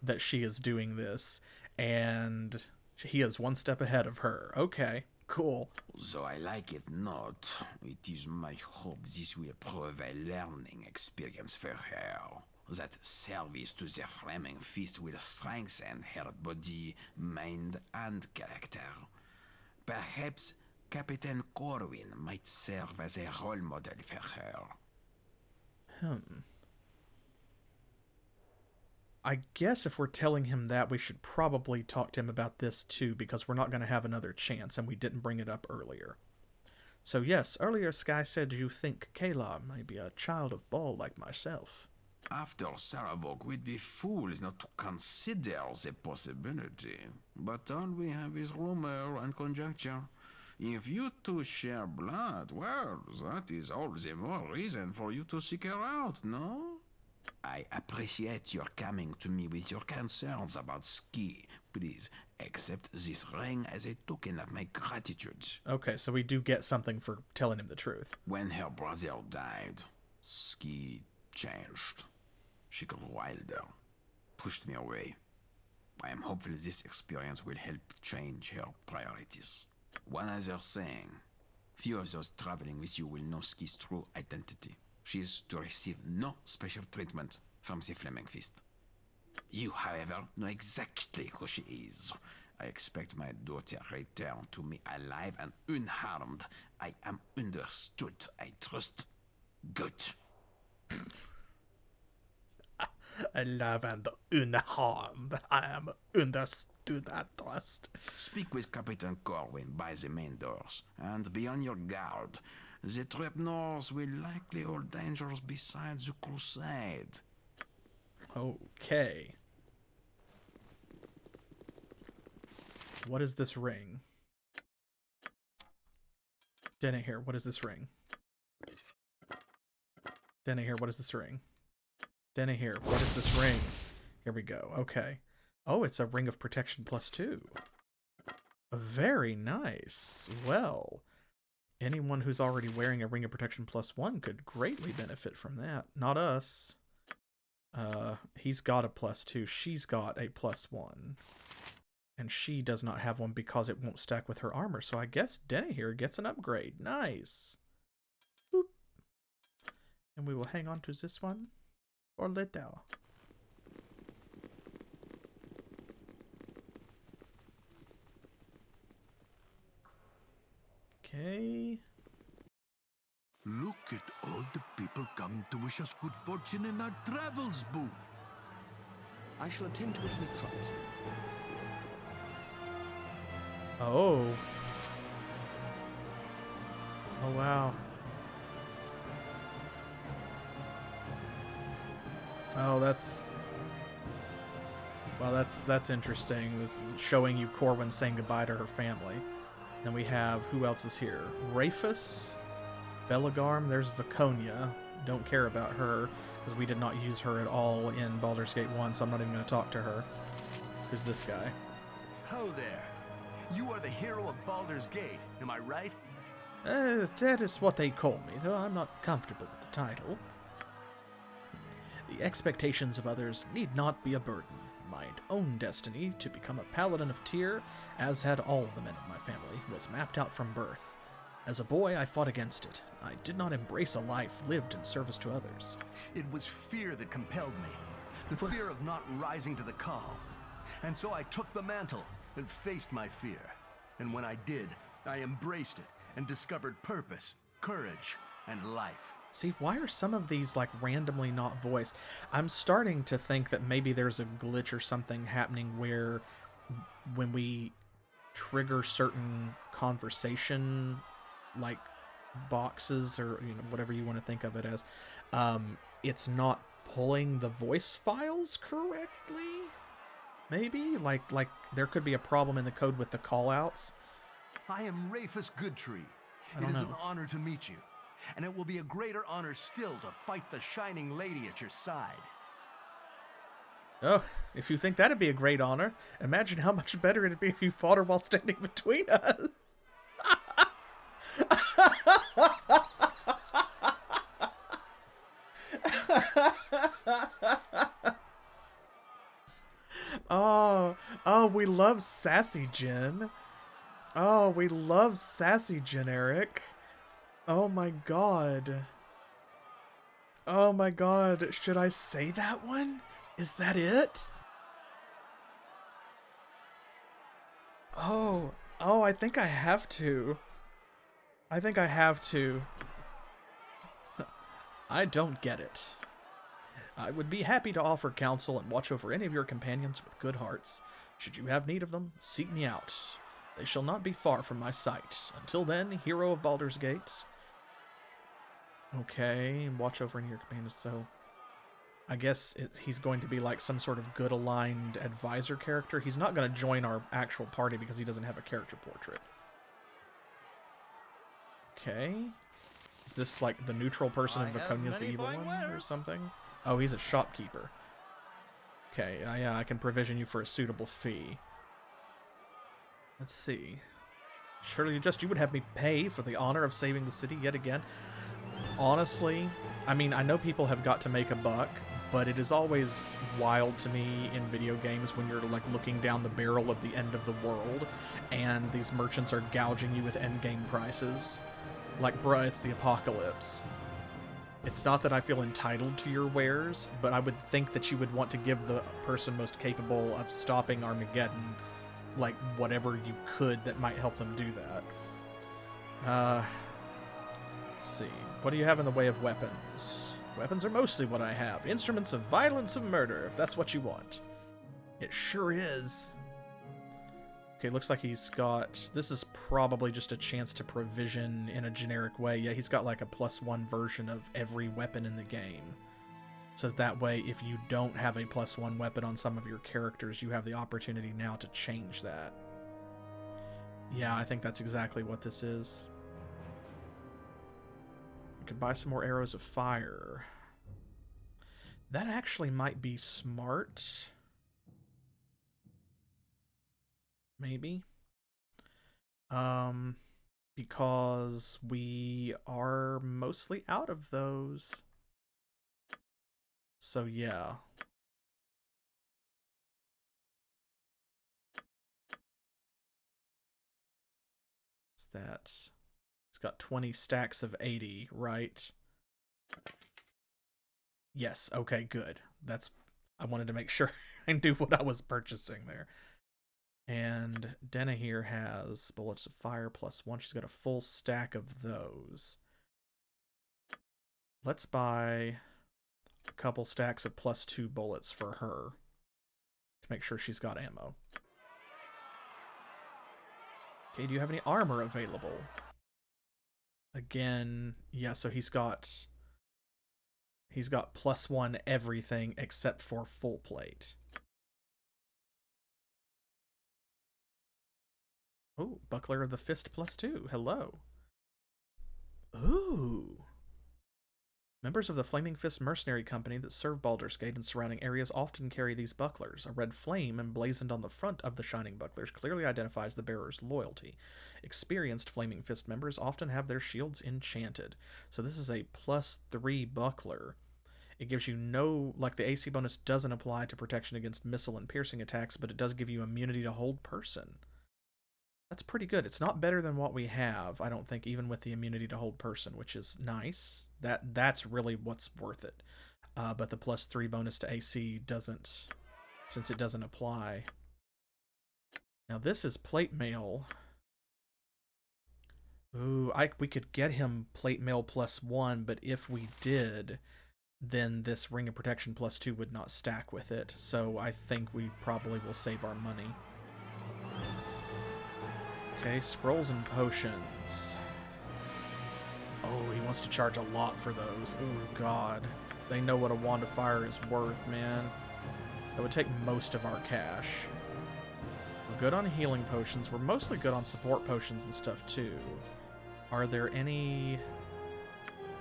that she is doing this, and he is one step ahead of her. Okay, cool. Though I like it not, it is my hope this will prove a learning experience for her. That service to the Flaming Fist will strengthen her body, mind, and character. Perhaps Captain Corwin might serve as a role model for her. I guess if we're telling him that, we should probably talk to him about this too, because we're not going to have another chance, and we didn't bring it up earlier. So yes, earlier Sky said you think Caelar may be a child of Baal like myself. After Saravok, we'd be fools not to consider the possibility. But all we have is rumor and conjecture. If you two share blood, well, that is all the more reason for you to seek her out, no? I appreciate your coming to me with your concerns about Ski. Please accept this ring as a token of my gratitude. Okay, so we do get something for telling him the truth. When her brother died, Ski changed. She grew wilder, pushed me away. I am hopeful this experience will help change her priorities. One other thing, few of those traveling with you will know Ski's true identity. She is to receive no special treatment from the Flaming Fist. You, however, know exactly who she is. I expect my daughter return to me alive and unharmed. I am understood. I trust. Good. Alive and unharmed. I am understood, I trust. Speak with Captain Corwin by the main doors, and be on your guard. The trapdoors will likely hold dangers besides the crusade. Okay. What is this ring? Didn't hear. What is this ring? Didn't hear. What is this ring? Didn't hear. What is this ring? Here we go. Okay. Oh, it's a ring of protection +2. Very nice. Well, anyone who's already wearing a ring of protection +1 could greatly benefit from that. Not us. He's got a +2. She's got a +1. And she does not have one because it won't stack with her armor. So I guess Denny here gets an upgrade. Nice. Boop. And we will hang on to this one for later. Okay. Look at all the people come to wish us good fortune in our travels, Boo. I shall attend to it in a trice. Oh. Oh, wow. Oh, that's... Well, that's interesting. This showing you Corwin saying goodbye to her family. Then we have, who else is here? Rafus, Belagarm, there's Viconia. Don't care about her, because we did not use her at all in Baldur's Gate 1, so I'm not even going to talk to her. Who's this guy? Ho there. You are the hero of Baldur's Gate, am I right? That is what they call me, though I'm not comfortable with the title. The expectations of others need not be a burden. My own destiny to become a paladin of Tyr, as had all the men of my family, was mapped out from birth. As a boy, I fought against it. I did not embrace a life lived in service to others. It was fear that compelled me. The fear of not rising to the call. And so I took the mantle and faced my fear. And when I did, I embraced it and discovered purpose, courage, and life. See, why are some of these like randomly not voiced? I'm starting to think that maybe there's a glitch or something happening where when we trigger certain conversation like boxes or whatever you want to think of it as, it's not pulling the voice files correctly. Maybe like there could be a problem in the code with the callouts. I am Rafus Goodtree. It is an honor to meet you. And it will be a greater honor still to fight the Shining Lady at your side. Oh, if you think that'd be a great honor, imagine how much better it'd be if you fought her while standing between us. Oh, we love Sassy Jen. Oh, we love Sassy Jen, Eryk. Oh my god. Oh my god. Should I say that one? Is that it? Oh, I think I have to. I think I have to. I don't get it. I would be happy to offer counsel and watch over any of your companions with good hearts. Should you have need of them, seek me out. They shall not be far from my sight. Until then, hero of Baldur's Gate. Okay, watch over any of your companions. So, I guess he's going to be like some sort of good aligned advisor character. He's not going to join our actual party because he doesn't have a character portrait. Okay. Is this like the neutral person and Viconia's the evil one or something? Oh, he's a shopkeeper. Okay, yeah, I can provision you for a suitable fee. Let's see. Surely you would have me pay for the honor of saving the city yet again. Honestly, I mean, I know people have got to make a buck, but it is always wild to me in video games when you're like looking down the barrel of the end of the world and these merchants are gouging you with endgame prices. Like, bruh, it's the apocalypse. It's not that I feel entitled to your wares, but I would think that you would want to give the person most capable of stopping Armageddon, like, whatever you could that might help them do that. Let's see. What do you have in the way of weapons? Weapons are mostly what I have. Instruments of violence and murder, if that's what you want. It sure is. Okay, looks like he's got... This is probably just a chance to provision in a generic way. Yeah, he's got like a +1 version of every weapon in the game. So that way, if you don't have a +1 weapon on some of your characters, you have the opportunity now to change that. Yeah, I think that's exactly what this is. You could buy some more arrows of fire. That actually might be smart. Maybe. Because we are mostly out of those. So yeah. What's that? It's got 20 stacks of 80, right? Yes, okay, good. I wanted to make sure I knew what I was purchasing there. And Denna here has bullets of fire +1. She's got a full stack of those. Let's buy a couple stacks of +2 bullets for her to make sure she's got ammo. Okay, do you have any armor available? Again, yeah, so he's got +1 everything except for full plate. Oh, Buckler of the Fist +2. Hello. Ooh. Members of the Flaming Fist mercenary company that serve Baldur's Gate and surrounding areas often carry these bucklers. A red flame emblazoned on the front of the shining bucklers clearly identifies the bearer's loyalty. Experienced Flaming Fist members often have their shields enchanted. So this is a +3 buckler. It gives you no, like the AC bonus doesn't apply to protection against missile and piercing attacks, but it does give you immunity to hold person. That's pretty good. It's not better than what we have, I don't think, even with the immunity to hold person, which is nice. That's really what's worth it. But the +3 bonus to AC doesn't, since it doesn't apply. Now this is plate mail. Ooh, we could get him plate mail +1, but if we did, then this ring of protection +2 would not stack with it. So I think we probably will save our money. Okay, scrolls and potions. Oh, he wants to charge a lot for those. Oh, God. They know what a Wand of Fire is worth, man. That would take most of our cash. We're good on healing potions. We're mostly good on support potions and stuff, too. Are there any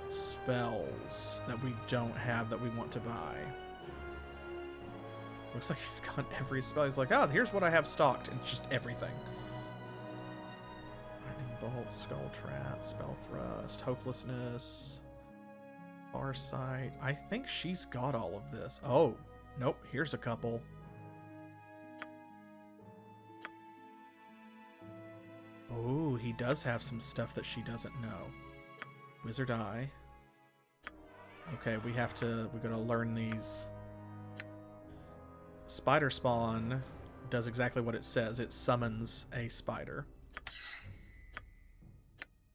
spells that we don't have that we want to buy? Looks like he's got every spell. He's like, here's what I have stocked. And it's just everything. Bolt, Skull Trap, Spell Thrust, Hopelessness, Farsight. I think she's got all of this. Oh, nope, here's a couple. Oh, he does have some stuff that she doesn't know. Wizard Eye. Okay, we gotta learn these. Spider Spawn does exactly what it says. It summons a spider.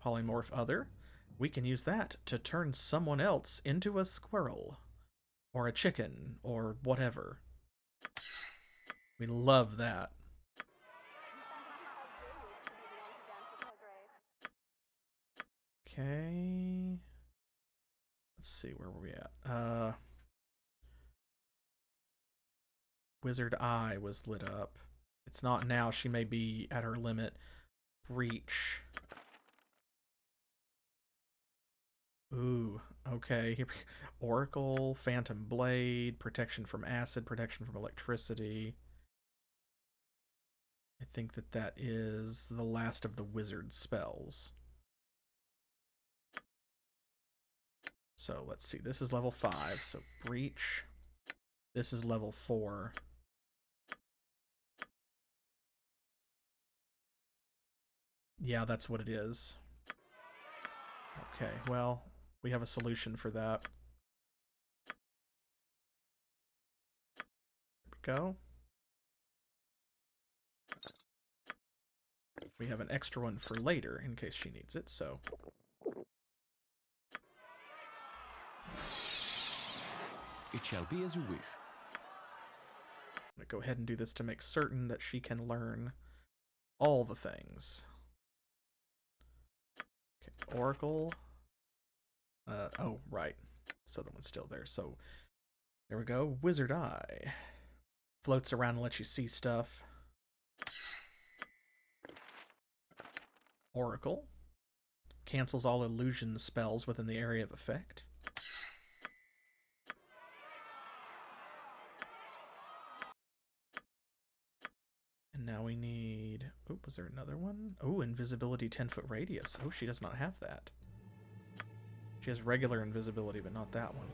Polymorph other. We can use that to turn someone else into a squirrel. Or a chicken, or whatever. We love that. Okay. Let's see, where were we at? Wizard Eye was lit up. It's not now. She may be at her limit. Breach. Ooh, okay. Oracle, Phantom Blade, protection from acid, protection from electricity. I think that is the last of the wizard spells. So let's see. This is level 5, so Breach. This is level 4. Yeah, that's what it is. Okay, well, we have a solution for that. There we go. We have an extra one for later in case she needs it, so. It shall be as you wish. I'm going to go ahead and do this to make certain that she can learn all the things. Okay, Oracle. Oh, right. This other one's still there. So, there we go. Wizard Eye. Floats around and lets you see stuff. Oracle. Cancels all illusion spells within the area of effect. And now we need... Oh, was there another one? Oh, invisibility 10-foot radius. Oh, she does not have that. She has regular invisibility, but not that one.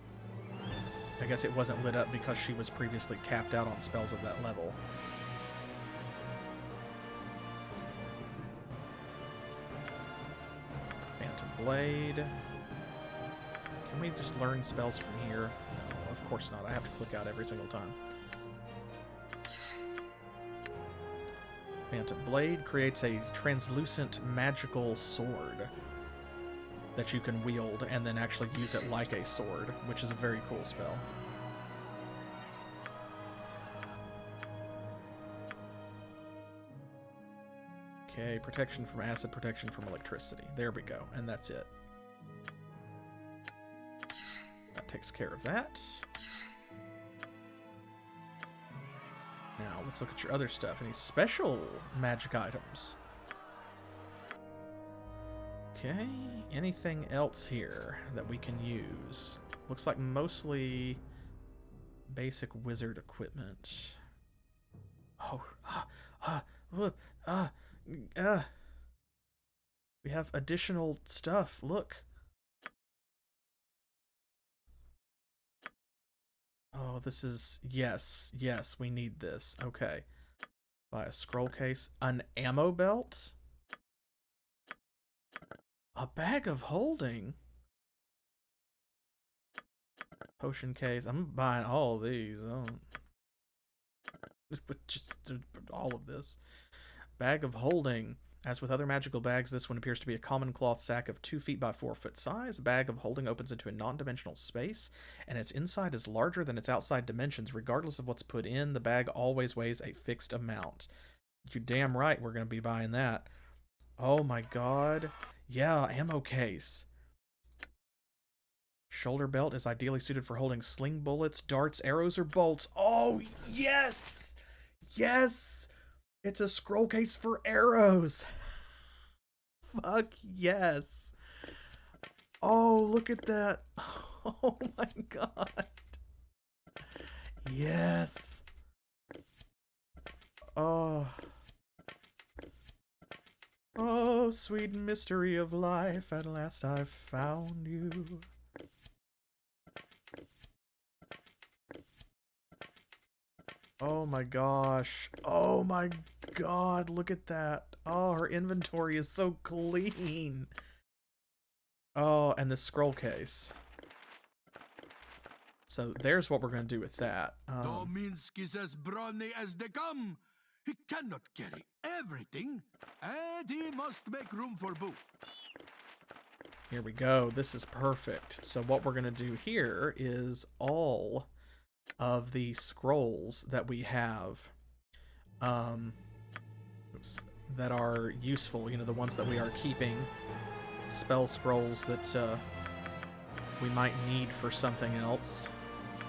I guess it wasn't lit up because she was previously capped out on spells of that level. Phantom Blade. Can we just learn spells from here? No, of course not. I have to click out every single time. Phantom Blade creates a translucent magical sword that you can wield and then actually use it like a sword, which is a very cool spell. Okay, protection from acid, protection from electricity. There we go, and that's it. That takes care of that. Now, let's look at your other stuff. Any special magic items? Okay, anything else here that we can use? Looks like mostly basic wizard equipment. Oh, we have additional stuff. Look. Oh, this is... Yes, we need this. Okay. Buy a scroll case. An ammo belt? A bag of holding? Potion case. I'm buying all of these. Just all of this. Bag of holding. As with other magical bags, this one appears to be a common cloth sack of 2 feet by 4 foot size. A bag of holding opens into a non-dimensional space, and its inside is larger than its outside dimensions. Regardless of what's put in, the bag always weighs a fixed amount. You're damn right we're going to be buying that. Oh my god. Yeah, ammo case. Shoulder belt is ideally suited for holding sling bullets, darts, arrows, or bolts. Oh, yes! Yes! It's a scroll case for arrows. Fuck yes. Oh, look at that. Oh my god. Yes. Oh. Oh, sweet mystery of life, at last I've found you. Oh my gosh. Oh my god, look at that. Oh, her inventory is so clean. Oh, and the scroll case. So there's what we're going to do with that. Dominsk is as brawny as they come. He cannot carry everything, and he must make room for boots. Here we go. This is perfect. So what we're going to do here is all of the scrolls that we have that are useful, you know, the ones that we are keeping, spell scrolls that we might need for something else,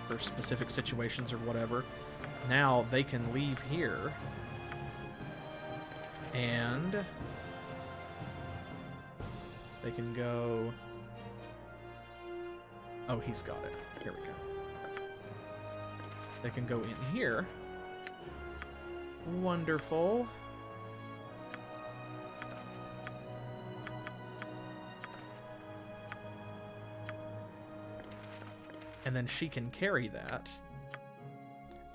for specific situations or whatever. Now they can leave here and they can go... Oh, he's got it. Here we go. They can go in here. Wonderful. And then she can carry that.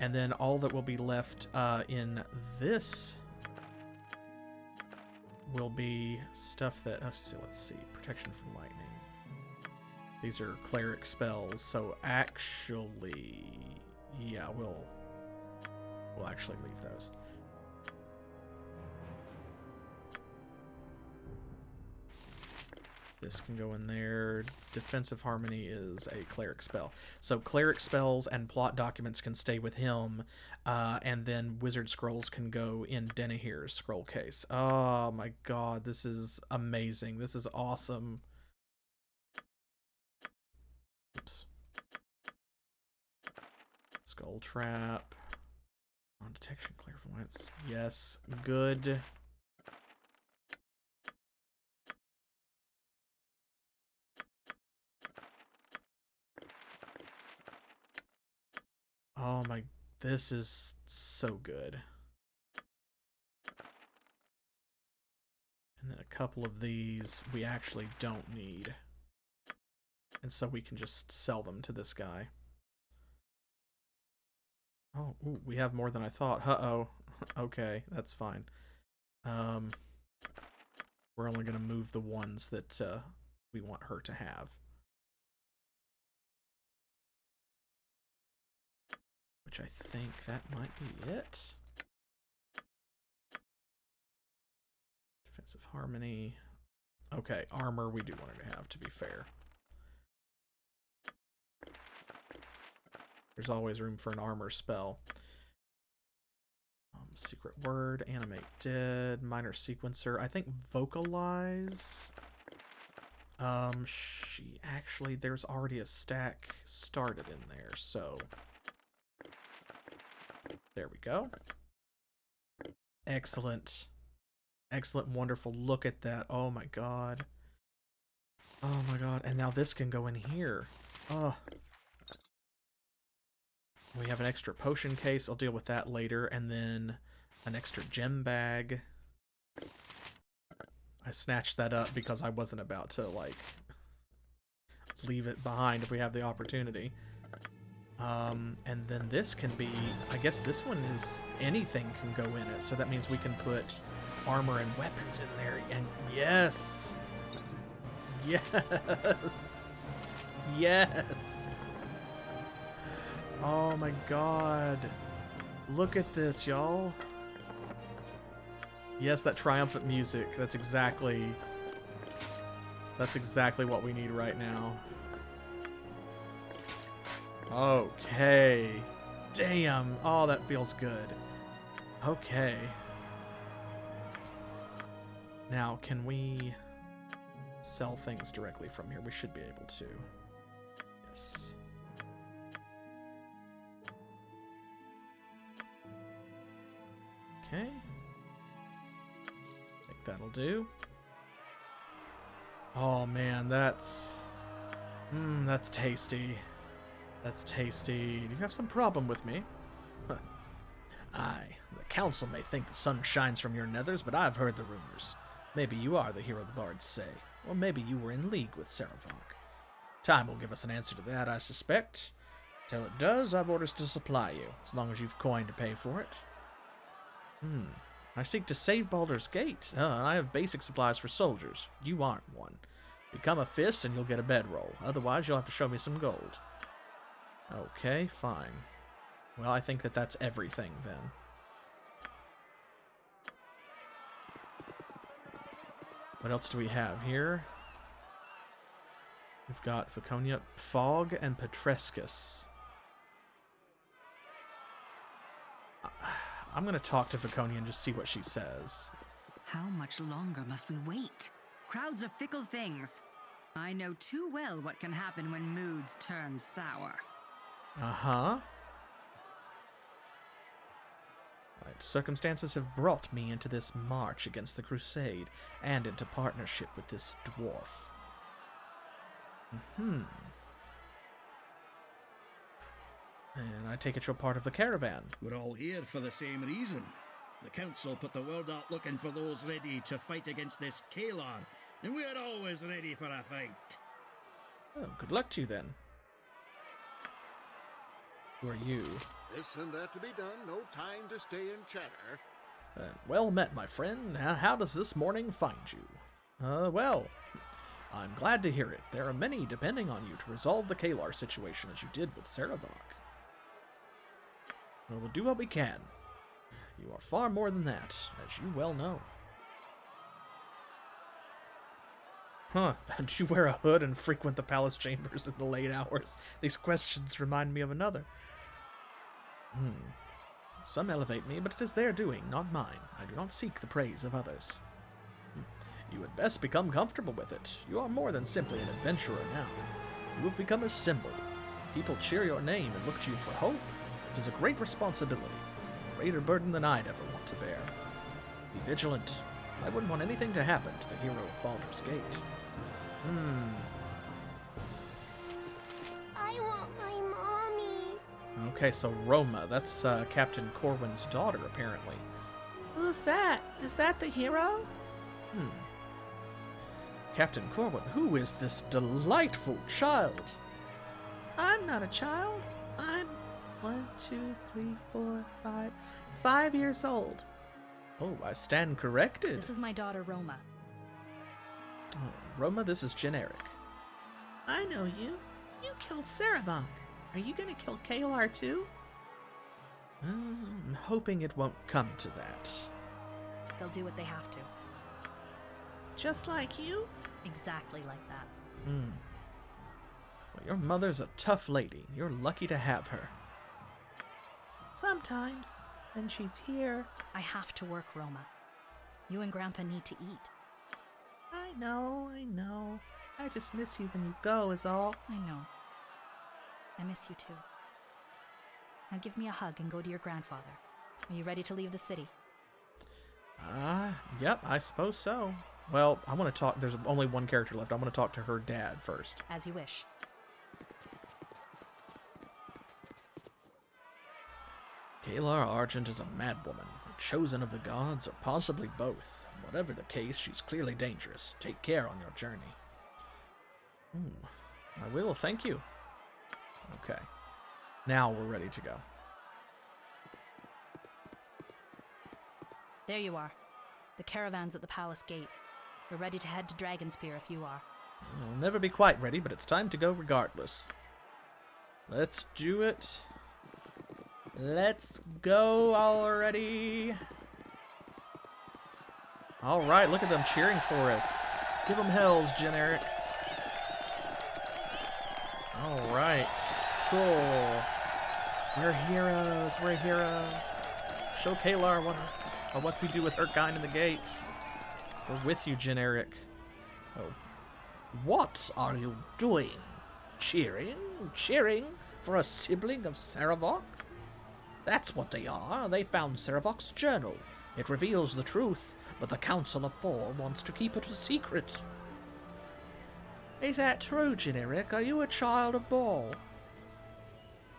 And then all that will be left in this will be stuff that... let's see. Protection from lightning. These are cleric spells. So actually... yeah, we'll actually leave those. This can go in there. Defensive Harmony is a cleric spell. So cleric spells and plot documents can stay with him, and then wizard scrolls can go in Denahir's scroll case. Oh my god, this is amazing. This is awesome. Oops. Skull Trap. On detection, clairvoyance. Yes, good. Oh my, this is so good. And then a couple of these we actually don't need. And so we can just sell them to this guy. Oh, ooh, we have more than I thought. Uh-oh. Okay, that's fine. We're only going to move the ones that we want her to have. Which I think that might be it. Defensive Harmony. Okay, armor we do want her to have, to be fair. There's always room for an armor spell. Secret Word, Animate Dead, Minor Sequencer. I think Vocalize. She actually, there's already a stack started in there, so... there we go. Excellent. Excellent, wonderful. Look at that. Oh my god. Oh my god. And now this can go in here. Oh. We have an extra potion case. I'll deal with that later. And then an extra gem bag. I snatched that up because I wasn't about to, like, leave it behind if we have the opportunity. And then this can be, I guess this one is, anything can go in it. So that means we can put armor and weapons in there. And yes! Yes! Yes! Oh my god. Look at this, y'all. Yes, that triumphant music. That's exactly what we need right now. Okay. Damn. Oh, that feels good. Okay. Now, can we sell things directly from here? We should be able to. Yes. Okay. I think that'll do. Oh man, that's tasty. That's tasty. Do you have some problem with me? Aye, the council may think the sun shines from your nethers, but I've heard the rumors. Maybe you are the hero the bards say, or maybe you were in league with Seraphank. Time will give us an answer to that, I suspect. Till it does, I've orders to supply you, as long as you've coin to pay for it. I seek to save Baldur's Gate. I have basic supplies for soldiers. You aren't one. Become a fist and you'll get a bedroll. Otherwise, you'll have to show me some gold. Okay, fine. Well, I think that that's everything, then. What else do we have here? We've got Viconia, Fog, and Petrescus. I'm going to talk to Viconia and just see what she says. How much longer must we wait? Crowds are fickle things. I know too well what can happen when moods turn sour. Uh-huh. Right. Circumstances have brought me into this march against the Crusade and into partnership with this dwarf. And I take it you're part of the caravan. We're all here for the same reason. The council put the word out looking for those ready to fight against this Caelar, and we're always ready for a fight. Oh, good luck to you then. Who are you? This and that to be done, no time to stay and chatter. Well met, my friend. How does this morning find you? Well, I'm glad to hear it. There are many depending on you to resolve the Caelar situation as you did with Sarevok. We'll do what we can. You are far more than that, as you well know. Huh, do you wear a hood and frequent the palace chambers in the late hours? These questions remind me of another. Some elevate me, but it is their doing, not mine. I do not seek the praise of others. You had best become comfortable with it. You are more than simply an adventurer now. You have become a symbol. People cheer your name and look to you for hope. It is a great responsibility, a greater burden than I'd ever want to bear. Be vigilant. I wouldn't want anything to happen to the hero of Baldur's Gate. I want my mommy. Okay, so Roma, that's Captain Corwin's daughter, apparently. Who's that? Is that the hero? Captain Corwin, who is this delightful child? I'm not a child. I'm 5 years old. Oh, I stand corrected. This is my daughter, Roma. Oh, Roma, this is Eryk. I know you. You killed Sarevok. Are you gonna kill Caelar too? I'm hoping it won't come to that. They'll do what they have to. Just like you? Exactly like that. Well, your mother's a tough lady. You're lucky to have her. Sometimes. When she's here. I have to work, Roma. You and Grandpa need to eat. I know. I just miss you when you go, is all. I know. I miss you too. Now give me a hug and go to your grandfather. Are you ready to leave the city? Yep, I suppose so. Well, I want to talk. There's only one character left. I want to talk to her dad first. As you wish. Caelar Argent is a madwoman, a chosen of the gods, or possibly both. Whatever the case, she's clearly dangerous. Take care on your journey. I will, thank you. Okay. Now we're ready to go. There you are. The caravan's at the palace gate. We're ready to head to Dragonspear if you are. I'll never be quite ready, but it's time to go regardless. Let's do it. Let's go already. Alright, look at them cheering for us. Give them hells, Eryk. Alright, cool. We're heroes, we're heroes. Show Caelar what we do with her kind in the gate. We're with you, Eryk. Oh. What are you doing? Cheering? Cheering for a sibling of Sarevok? That's what they are. They found Sarevok's journal. It reveals the truth, but the Council of Four wants to keep it a secret. Is that true, Eryk? Are you a child of Baal?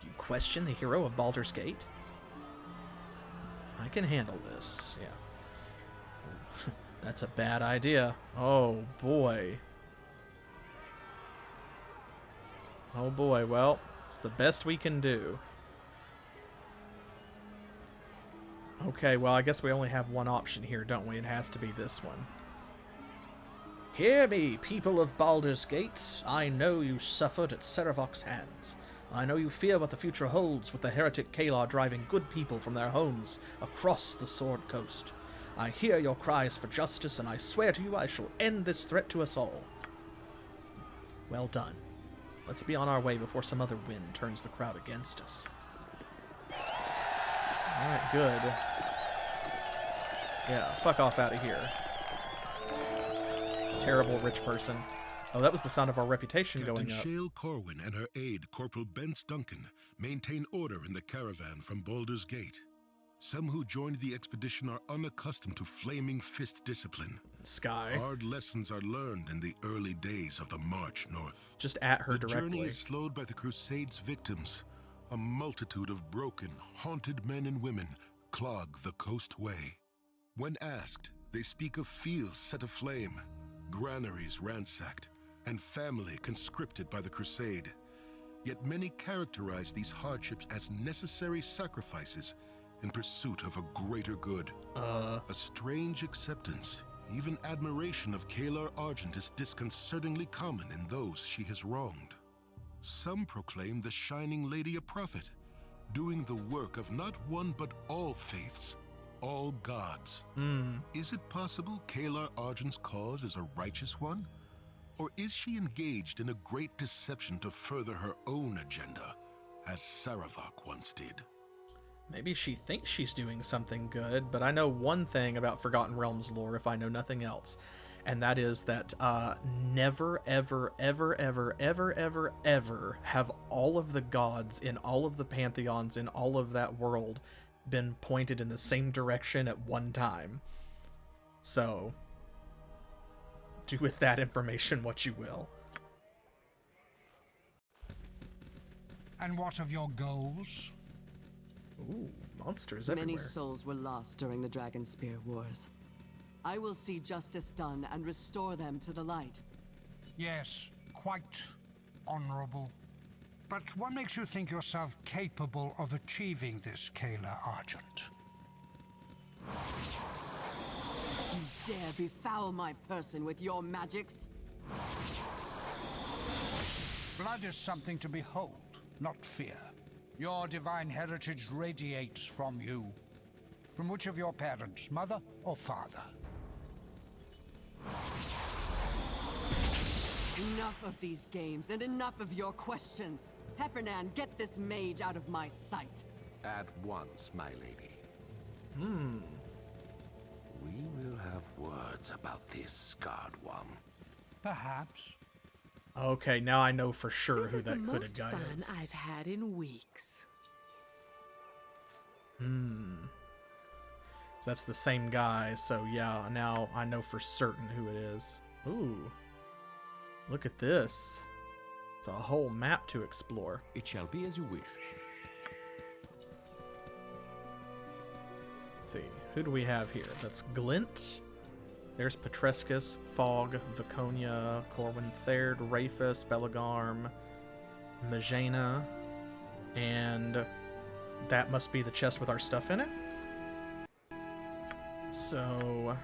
You question the hero of Baldur's Gate? I can handle this, yeah. That's a bad idea. Oh, boy. Oh, boy. Well, it's the best we can do. Okay, well, I guess we only have one option here, don't we? It has to be this one. Hear me, people of Baldur's Gate. I know you suffered at Sarevok's hands. I know you fear what the future holds with the heretic Caelar driving good people from their homes across the Sword Coast. I hear your cries for justice, and I swear to you I shall end this threat to us all. Well done. Let's be on our way before some other wind turns the crowd against us. Alright, good. Yeah, fuck off out of here. Terrible rich person. Oh, that was the sound of our reputation going up. Captain Shale Corwin and her aide, Corporal Bence Duncan, maintain order in the caravan from Baldur's Gate. Some who joined the expedition are unaccustomed to flaming fist discipline. Sky. Hard lessons are learned in the early days of the march north. Just at her directly. The journey is slowed by the Crusade's victims. A multitude of broken, haunted men and women clog the coast way. When asked, they speak of fields set aflame, granaries ransacked, and family conscripted by the Crusade. Yet many characterize these hardships as necessary sacrifices in pursuit of a greater good. A strange acceptance, even admiration of Caelar Argent is disconcertingly common in those she has wronged. Some proclaim the Shining Lady a prophet, doing the work of not one but all faiths, all gods. Is it possible Caelar Argent's cause is a righteous one? Or is she engaged in a great deception to further her own agenda, as Saravak once did? Maybe she thinks she's doing something good, but I know one thing about Forgotten Realms lore, if I know nothing else, and that is that never, ever, ever, ever, ever, ever, ever have all of the gods in all of the pantheons in all of that world been pointed in the same direction at one time. So, do with that information what you will. And what of your goals? Ooh, monsters everywhere. Many souls were lost during the Dragonspear Wars. I will see justice done and restore them to the light. Yes, quite honorable. But what makes you think yourself capable of achieving this, Caelar Argent? You dare befoul my person with your magics? Blood is something to behold, not fear. Your divine heritage radiates from you. From which of your parents, mother or father? Enough of these games and enough of your questions. Heffernan, get this mage out of my sight. At once, my lady. We will have words about this scarred one. Perhaps. Okay, now I know for sure This who is that the hooded most guy fun is. I've had in weeks. So that's the same guy, so yeah, now I know for certain who it is. Ooh. Look at this. It's a whole map to explore. It shall be as you wish. Let's see, who do we have here? That's Glint. There's Petrescus, Fog, Viconia, Corwin Therd, Rafus, Belagarm, Majena, and that must be the chest with our stuff in it. So,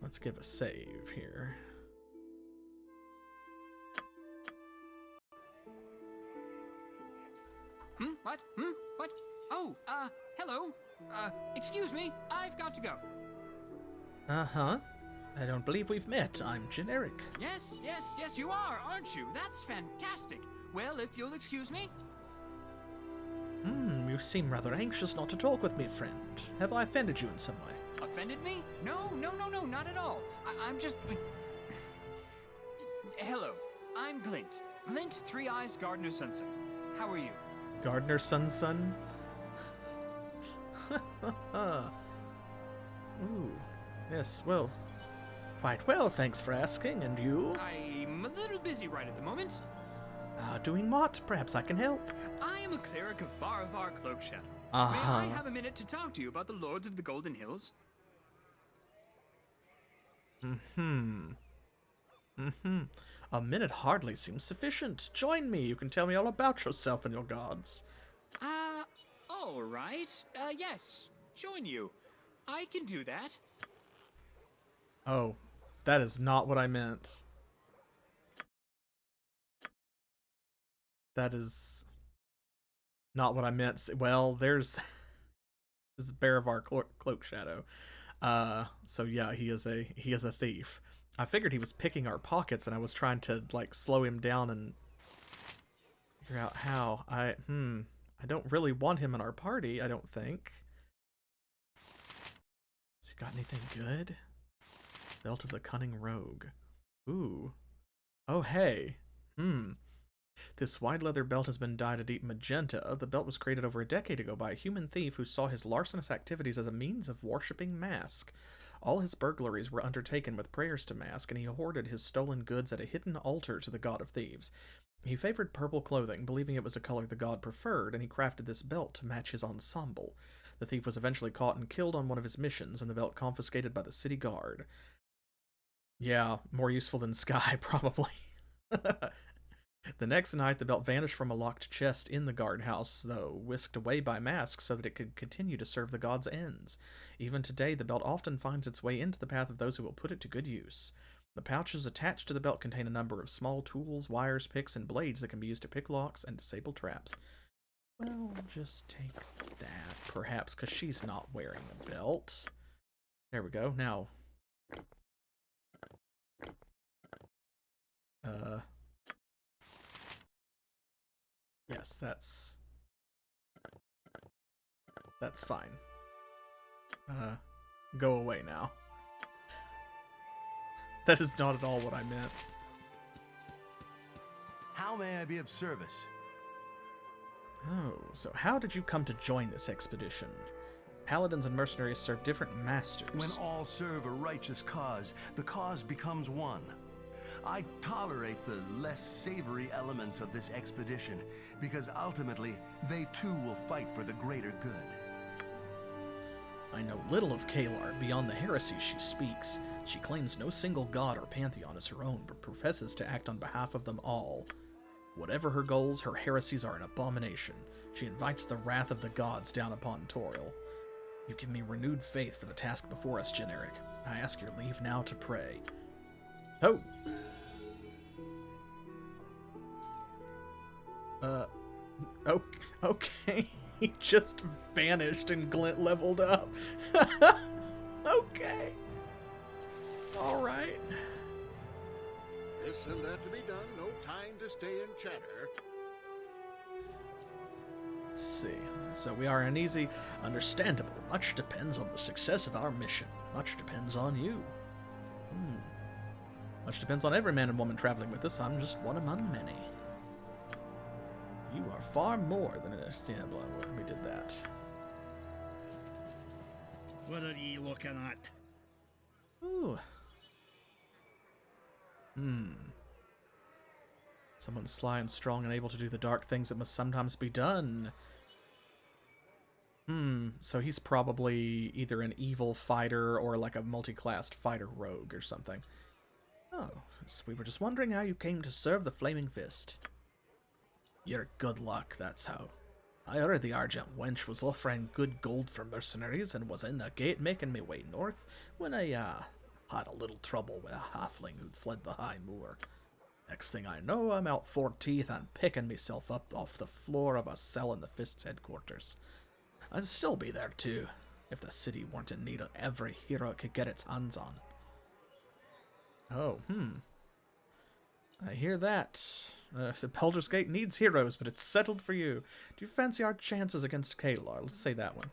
let's give a save here. What? What? Oh, hello. Excuse me, I've got to go. Uh-huh. I don't believe we've met. I'm Eryk. Yes, you are, aren't you? That's fantastic. Well, if you'll excuse me. You seem rather anxious not to talk with me, friend. Have I offended you in some way? Offended me? No, not at all. I'm just... Hello, I'm Glint. Glint Three Eyes Gardener Sunsun. How are you? Gardener Sunsun? Ooh. Yes, well, quite well, thanks for asking, and you? I'm a little busy right at the moment. Doing what? Perhaps I can help. I am a cleric of Baravar Cloakshadow. Uh-huh. May I have a minute to talk to you about the Lords of the Golden Hills? A minute hardly seems sufficient. Join me. You can tell me all about yourself and your gods. All right. Yes. Join you. I can do that. Oh, that is not what I meant. That is not what I meant. Well, there's this is Baravar Cloak Shadow. So yeah, he is a thief. I figured he was picking our pockets, and I was trying to, like, slow him down and figure out how. I don't really want him in our party, I don't think. Has he got anything good? Belt of the Cunning Rogue. Ooh. Oh, hey. This wide leather belt has been dyed a deep magenta. The belt was created over a decade ago by a human thief who saw his larcenous activities as a means of worshipping Mask. All his burglaries were undertaken with prayers to Mask, and he hoarded his stolen goods at a hidden altar to the god of thieves. He favored purple clothing, believing it was a color the god preferred, and he crafted this belt to match his ensemble. The thief was eventually caught and killed on one of his missions, and the belt confiscated by the city guard. Yeah, more useful than Sky, probably. The next night, the belt vanished from a locked chest in the guardhouse, though whisked away by Mask so that it could continue to serve the god's ends. Even today, the belt often finds its way into the path of those who will put it to good use. The pouches attached to the belt contain a number of small tools, wires, picks, and blades that can be used to pick locks and disable traps. Well, just take that, perhaps, because she's not wearing a belt. There we go. Now... Yes, that's fine. Go away now. That is not at all what I meant. How may I be of service? Oh, so how did you come to join this expedition? Paladins and mercenaries serve different masters. When all serve a righteous cause, the cause becomes one. I tolerate the less savory elements of this expedition, because ultimately, they too will fight for the greater good. I know little of Caelar beyond the heresies she speaks. She claims no single god or pantheon is her own, but professes to act on behalf of them all. Whatever her goals, her heresies are an abomination. She invites the wrath of the gods down upon Toriel. You give me renewed faith for the task before us, Eryk. I ask your leave now to pray. Oh! Okay. He just vanished and Glint leveled up. Okay. Alright. This and that to be done, no time to stay and chatter. Let's see. So we are uneasy. Understandable. Much depends on the success of our mission. Much depends on you. Much depends on every man and woman traveling with us. I'm just one among many. You are far more than an estimable. We did that. What are ye looking at? Ooh. Someone sly and strong and able to do the dark things that must sometimes be done. So he's probably either an evil fighter or like a multi-classed fighter rogue or something. Oh, so we were just wondering how you came to serve the Flaming Fist. Your good luck, that's how. I heard the Argent wench was offering good gold for mercenaries and was in the gate making me way north when I, had a little trouble with a halfling who'd fled the high moor. Next thing I know, I'm out 4 teeth and picking myself up off the floor of a cell in the Fist's headquarters. I'd still be there too, if the city weren't in need of every hero it could get its hands on. Oh, I hear that. Baldur's Gate needs heroes, but it's settled for you. Do you fancy our chances against Caelar? Let's say that one.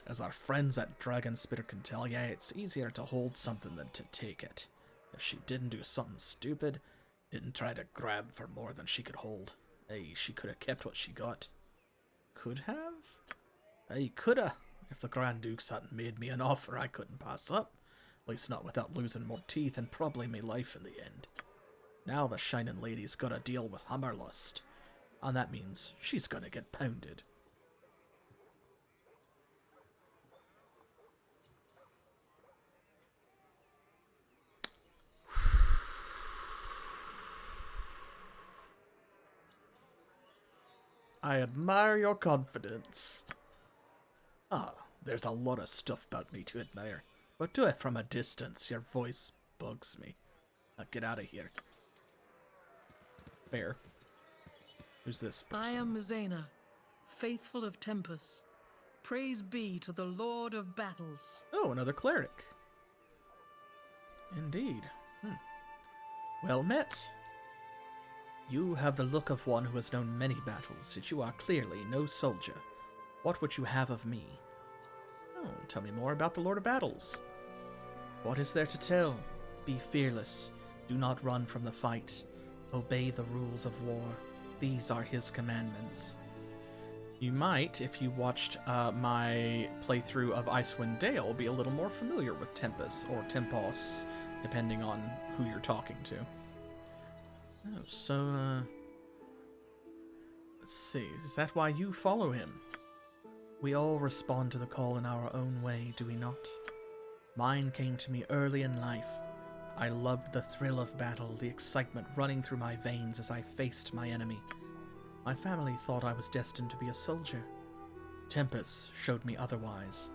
As our friends at Dragonspear can tell ya, it's easier to hold something than to take it. If she didn't do something stupid, didn't try to grab for more than she could hold, she could have kept what she got. Could have? Coulda, if the Grand Dukes hadn't made me an offer I couldn't pass up. At least not without losing more teeth and probably me life in the end. Now the Shining Lady's gotta deal with Hammerlust, and that means she's gonna get pounded. I admire your confidence. There's a lot of stuff about me to admire, but do it from a distance. Your voice bugs me. Now get out of here. Bear. Who's this person? I am Mizena, faithful of Tempus. Praise be to the Lord of Battles. Oh, another cleric. Indeed. Well met. You have the look of one who has known many battles, yet you are clearly no soldier. What would you have of me? Oh, tell me more about the Lord of Battles. What is there to tell? Be fearless. Do not run from the fight. Obey the rules of war. These are his commandments. You might, if you watched my playthrough of Icewind Dale, be a little more familiar with Tempest, or Tempos, depending on who you're talking to. Oh, so, let's see. Is that why you follow him? We all respond to the call in our own way, do we not? Mine came to me early in life. I loved the thrill of battle, the excitement running through my veins as I faced my enemy. My family thought I was destined to be a soldier. Tempest showed me otherwise.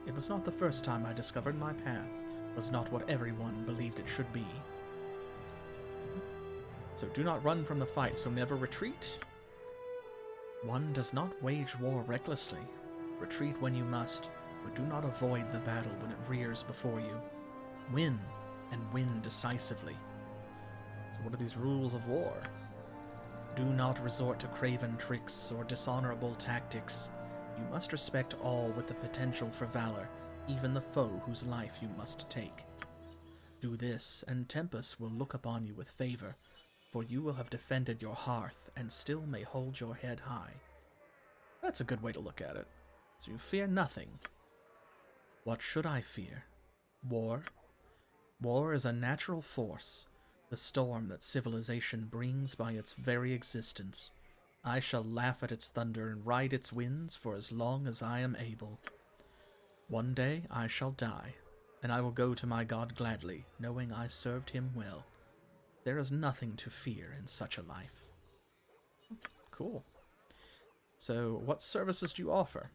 It was not the first time I discovered my path was not what everyone believed it should be. So do not run from the fight, so never retreat. One does not wage war recklessly. Retreat when you must, but do not avoid the battle when it rears before you. Win, and win decisively. So what are these rules of war? Do not resort to craven tricks or dishonorable tactics. You must respect all with the potential for valor, even the foe whose life you must take. Do this, and Tempest will look upon you with favor, for you will have defended your hearth and still may hold your head high. That's a good way to look at it. So you fear nothing. What should I fear? War? War is a natural force, the storm that civilization brings by its very existence. I shall laugh at its thunder and ride its winds for as long as I am able. One day I shall die, and I will go to my God gladly, knowing I served him well. There is nothing to fear in such a life. Cool. So, what services do you offer?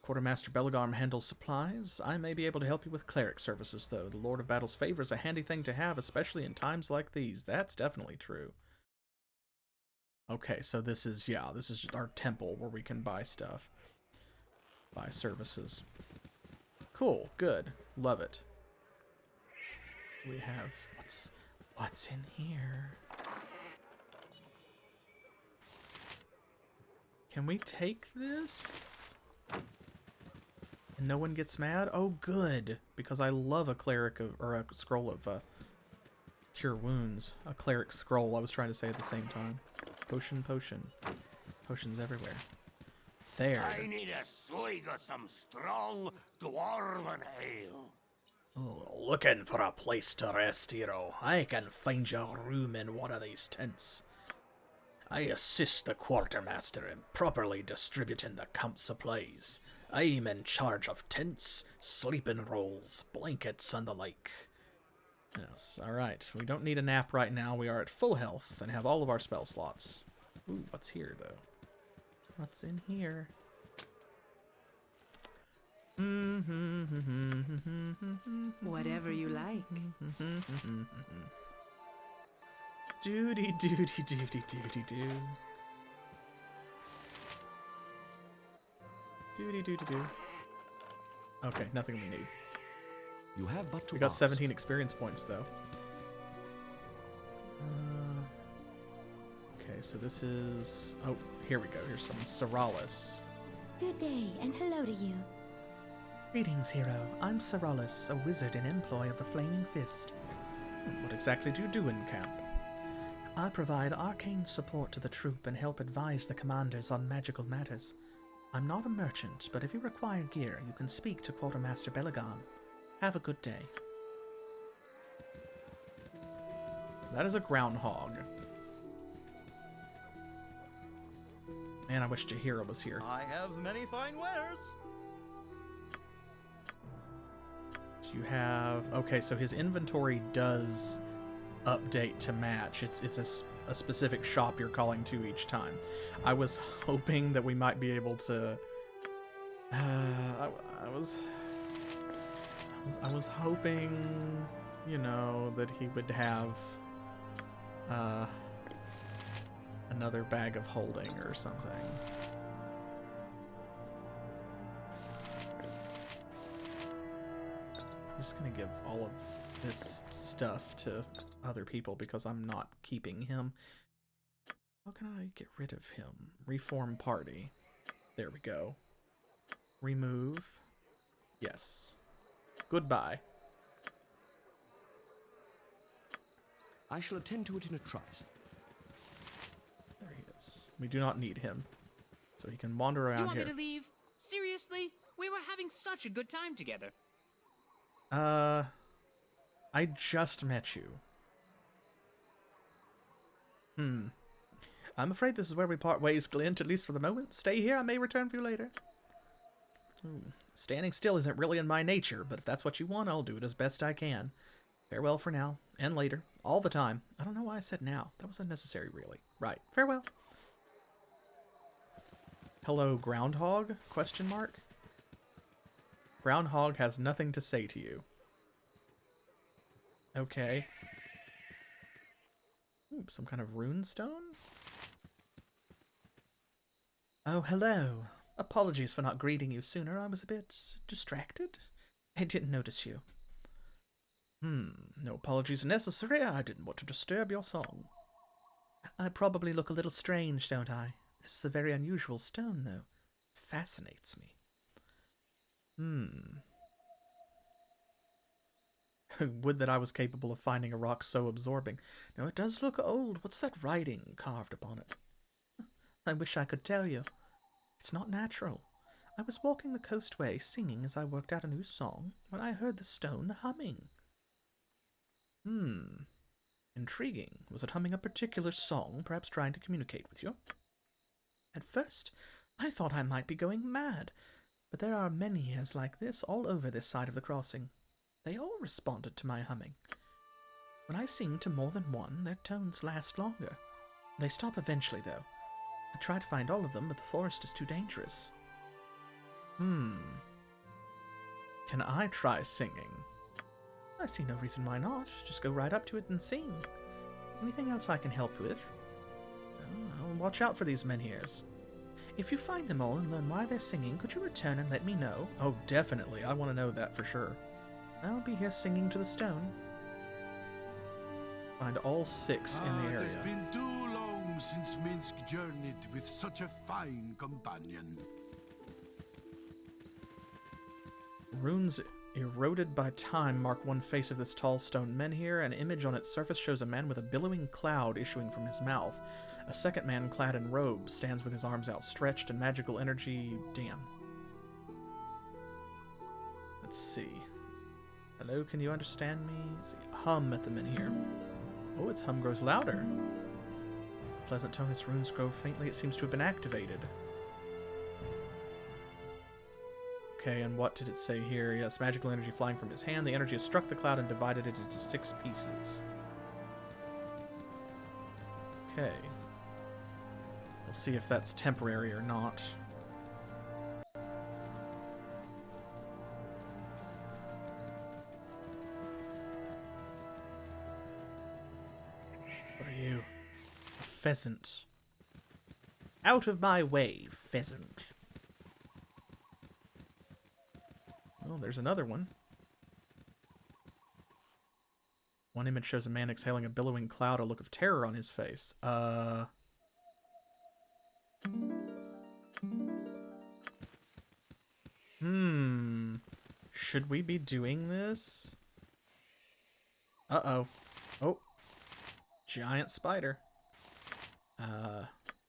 Quartermaster Bellegarm handles supplies. I may be able to help you with cleric services, though. The Lord of Battle's favor is a handy thing to have, especially in times like these. That's definitely true. Okay, so this is our temple where we can buy stuff. Buy services. Cool, good. Love it. We have... What's in here? Can we take this? And no one gets mad? Oh, good. Because I love a cleric of, or a scroll of cure wounds. A cleric scroll, I was trying to say at the same time. Potion. Potions everywhere. There. I need a swig of some strong dwarven ale. Oh, looking for a place to rest, hero. I can find you a room in one of these tents. I assist the quartermaster in properly distributing the camp's supplies. I'm in charge of tents, sleeping rolls, blankets, and the like. Yes, alright. We don't need a nap right now. We are at full health and have all of our spell slots. Ooh, what's here, though? What's in here? Whatever you like. Doody. Okay, nothing we need. You have but to We got ask. 17 experience points, though. Okay, so this is... Oh, here we go. Here's some Ceralis. Good day, and hello to you. Greetings, hero. I'm Ceralis, a wizard in employ of the Flaming Fist. What exactly do you do in camp? I provide arcane support to the troop and help advise the commanders on magical matters. I'm not a merchant, but if you require gear, you can speak to Quartermaster Bellegarm. Have a good day. That is a groundhog. Man, I wish Jaheira was here. I have many fine wares. Do you have... Okay, so his inventory does update to match. It's a specific shop you're calling to each time. I was hoping that we might be able to... I was hoping, you know, that he would have another bag of holding or something. I'm just gonna give all of this stuff to other people because I'm not keeping him. How can I get rid of him? Reform party. There we go. Remove. Yes. Goodbye. I shall attend to it in a trice. There he is. We do not need him. So he can wander around You want here. me to leave? Seriously? We were having such a good time together. I just met you. I'm afraid this is where we part ways, Glint, at least for the moment. Stay here, I may return for you later. Standing still isn't really in my nature, but if that's what you want, I'll do it as best I can. Farewell for now, and later. All the time. I don't know why I said now. That was unnecessary, really. Right. Farewell. Hello, Groundhog? Question mark? Groundhog has nothing to say to you. Okay. Ooh, some kind of rune stone? Oh, hello. Apologies for not greeting you sooner. I was a bit distracted. I didn't notice you. No apologies necessary. I didn't want to disturb your song. I probably look a little strange, don't I? This is a very unusual stone, though. It fascinates me. Would that I was capable of finding a rock so absorbing. Now, it does look old. What's that writing carved upon it? I wish I could tell you. It's not natural. I was walking the coastway, singing as I worked out a new song, when I heard the stone humming. Intriguing. Was it humming a particular song, perhaps trying to communicate with you? At first, I thought I might be going mad, but there are many ears like this all over this side of the crossing. They all responded to my humming. When I sing to more than one, their tones last longer. They stop eventually, though. I try to find all of them, but the forest is too dangerous. Can I try singing? I see no reason why not. Just go right up to it and sing. Anything else I can help with? Oh, watch out for these menhirs. If you find them all and learn why they're singing, could you return and let me know? Oh, definitely. I want to know that for sure. I'll be here singing to the stone. Find all 6 in the area. It has been too long since Minsk journeyed with such a fine companion. Runes eroded by time mark one face of this tall stone menhir. An image on its surface shows a man with a billowing cloud issuing from his mouth. A second man clad in robes stands with his arms outstretched and magical energy... Damn. Let's see. Hello, can you understand me? Hum at the menhir. Oh, its hum grows louder. Pleasant tone, its runes grow faintly. It seems to have been activated. Okay, and what did it say here? Yes, magical energy flying from his hand. The energy has struck the cloud and divided it into 6 pieces. Okay. We'll see if that's temporary or not. What are you? A pheasant. Out of my way, pheasant. Oh, there's another one. One image shows a man exhaling a billowing cloud, a look of terror on his face. Should we be doing this? Uh-oh. Oh. Giant spider.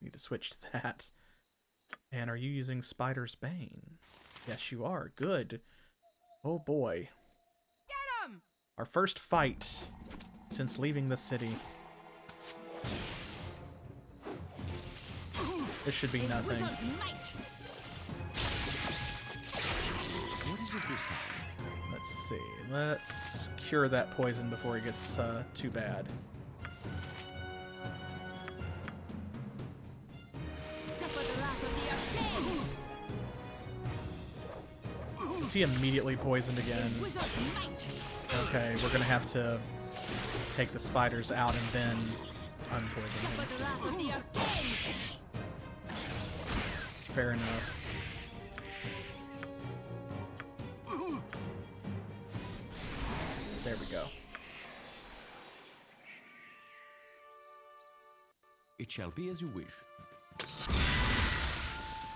Need to switch to that. And are you using Spider's Bane? Yes, you are. Good. Oh boy. Get him! Our first fight since leaving the city. This should be nothing. What is it this time? Let's see. Let's cure that poison before it gets too bad. Is he immediately poisoned again? Okay, we're gonna have to take the spiders out and then unpoison him. Fair enough. There we go. It shall be as you wish.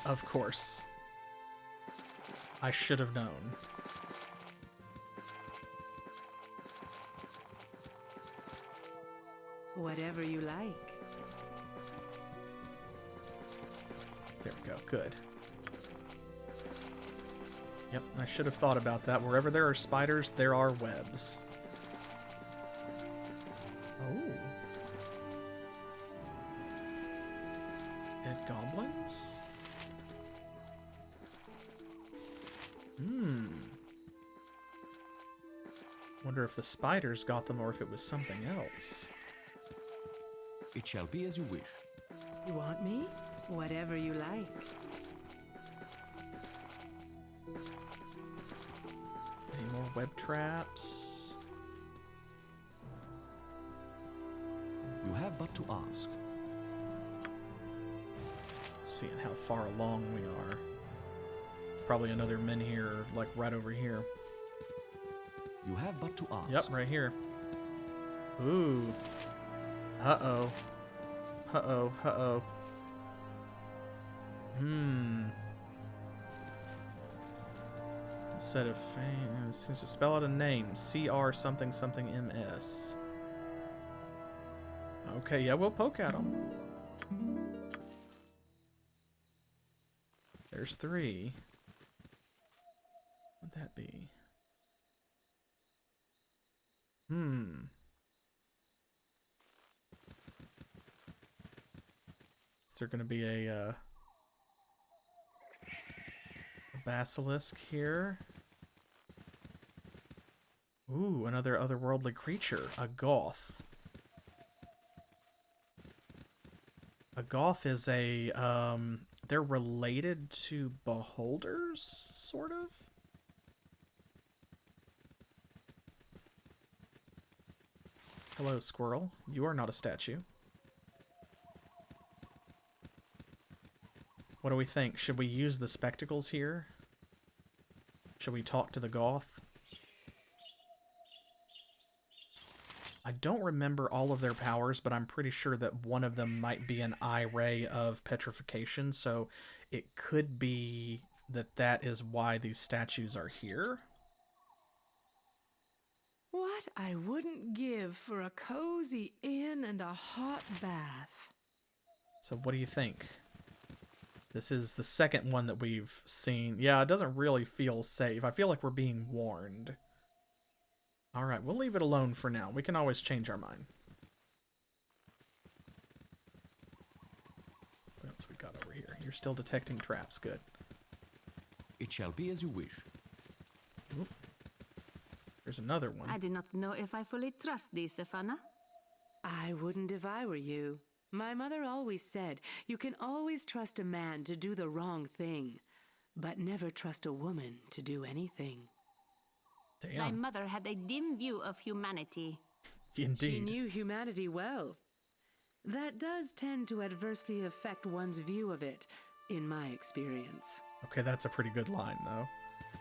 Of course. I should have known. Whatever you like. There we go. Good. Yep, I should have thought about that. Wherever there are spiders, there are webs. Oh. Dead goblins? Wonder if the spiders got them or if it was something else. It shall be as you wish. You want me? Whatever you like. Any more web traps? You have but to ask. Seeing how far along we are. Probably another menhir, like right over here. You have but to ask. Yep, right here. Ooh. Uh-oh. Uh-oh. Uh-oh. Set of fame seems to spell out a name. CR something something MS. Okay, yeah, we'll poke at them. There's 3. What'd that be? Is there gonna be a basilisk here? Ooh, another otherworldly creature. A goth. A goth is a, they're related to beholders, sort of? Hello, squirrel. You are not a statue. What do we think? Should we use the spectacles here? Should we talk to the goth? I don't remember all of their powers, but I'm pretty sure that one of them might be an eye ray of petrification, so it could be that that is why these statues are here. What I wouldn't give for a cozy inn and a hot bath. So what do you think? This is the second one that we've seen. Yeah, it doesn't really feel safe. I feel like we're being warned. Alright, we'll leave it alone for now. We can always change our mind. What else we got over here? You're still detecting traps. Good. It shall be as you wish. Oop. There's another one. I do not know if I fully trust thee, Stefana. I wouldn't if I were you. My mother always said, you can always trust a man to do the wrong thing, but never trust a woman to do anything. Damn. Thy mother had a dim view of humanity. Indeed. She knew humanity well. That does tend to adversely affect one's view of it, in my experience. Okay, that's a pretty good line, though.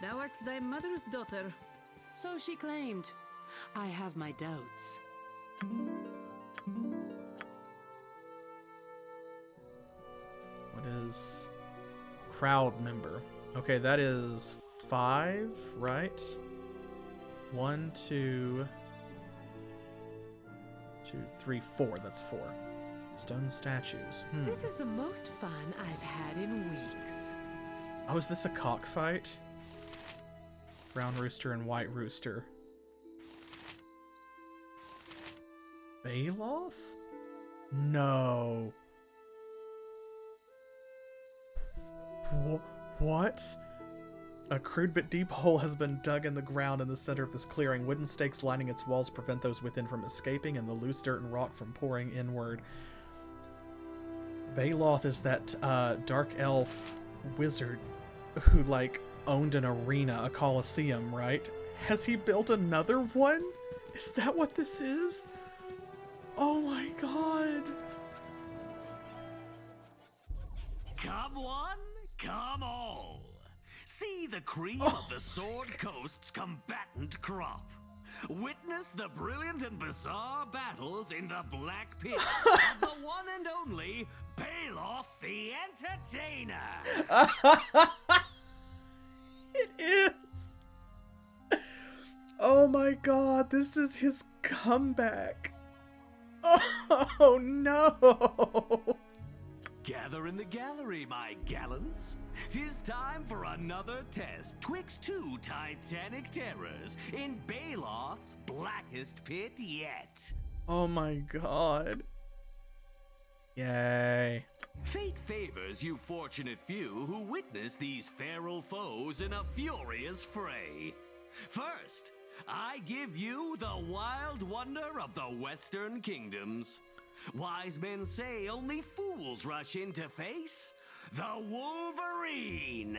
Thou art thy mother's daughter. So she claimed. I have my doubts. What is crowd member? Okay, that is 5, right? 1, 2, 3, 4. That's 4. Stone statues. This is the most fun I've had in weeks. Oh, is this a cockfight? Brown rooster and white rooster. Baloth? No. What? A crude but deep hole has been dug in the ground in the center of this clearing. Wooden stakes lining its walls prevent those within from escaping and the loose dirt and rock from pouring inward. Baloth is that dark elf wizard who, like, owned an arena, a coliseum, right? Has he built another one? Is that what this is? Oh my god. Come one, come all. See the cream of the Sword Coast's combatant crop. Witness the brilliant and bizarre battles in the Black Pit of the one and only Baldur the Entertainer. It is. Oh my god, this is his comeback. Oh no. Gather in the gallery, my gallants. 'Tis time for another test twixt two titanic terrors in Baloth's blackest pit yet. Oh my god. Yay. Fate favors you fortunate few who witness these feral foes in a furious fray. First, I give you the wild wonder of the Western Kingdoms. Wise men say only fools rush in to face the Wolverine.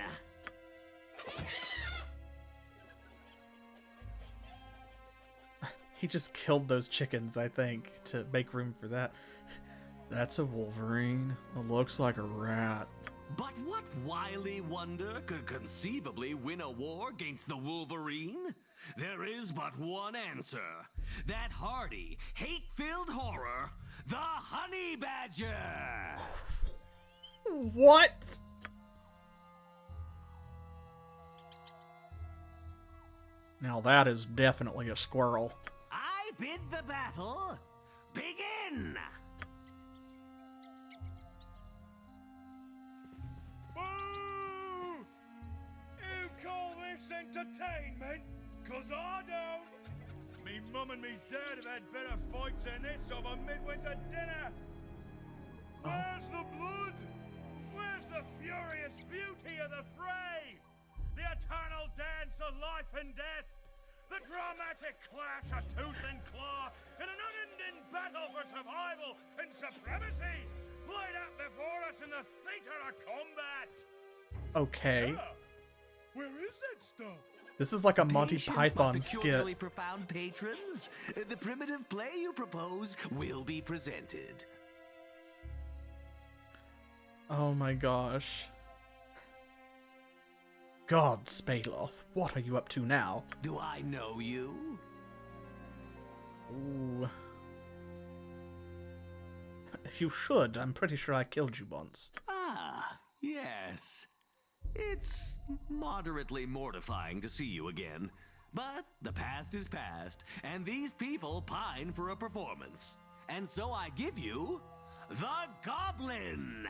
He just killed those chickens, I think, to make room for that. That's a Wolverine. It looks like a rat. But what wily wonder could conceivably win a war against the Wolverine? There is but one answer. That hardy, hate-filled horror, the Honey Badger! What? Now that is definitely a squirrel. I bid the battle begin! Boo! You call this entertainment? 'Cause I don't. Me mum and me dad have had better fights than this over midwinter dinner. Where's the blood? Where's the furious beauty of the fray? The eternal dance of life and death? The dramatic clash of tooth and claw in an unending battle for survival and supremacy played out before us in the theater of combat? Okay. Yeah. Where is that stuff? This is like a Monty Patience, Python my peculiarly skit. profound patrons. The primitive play you propose will be presented. Oh my gosh. God, Spaloth, what are you up to now? Do I know you? Ooh. You should. I'm pretty sure I killed you once. Ah, yes. It's moderately mortifying to see you again. But the past is past, and these people pine for a performance. And so I give you the Goblin!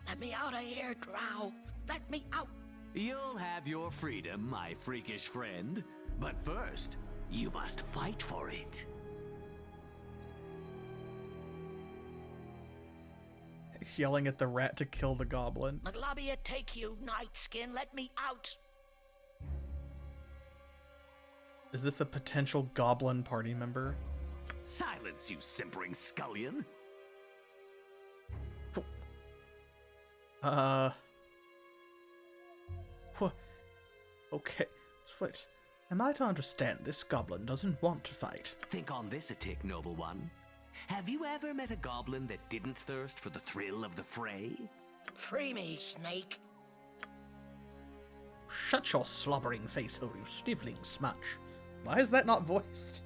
Let me out of here, Drow. Let me out. You'll have your freedom, my freakish friend. But first, you must fight for it. Yelling at the rat to kill the goblin. Maglabia, take you, Nightskin. Let me out. Is this a potential goblin party member? Silence, you simpering scullion. What? Okay. Wait. Am I to understand this goblin doesn't want to fight? Think on this a tick, noble one. Have you ever met a goblin that didn't thirst for the thrill of the fray? Free me, Snake. Shut your slobbering face hole, you sniveling smudge. Why is that not voiced?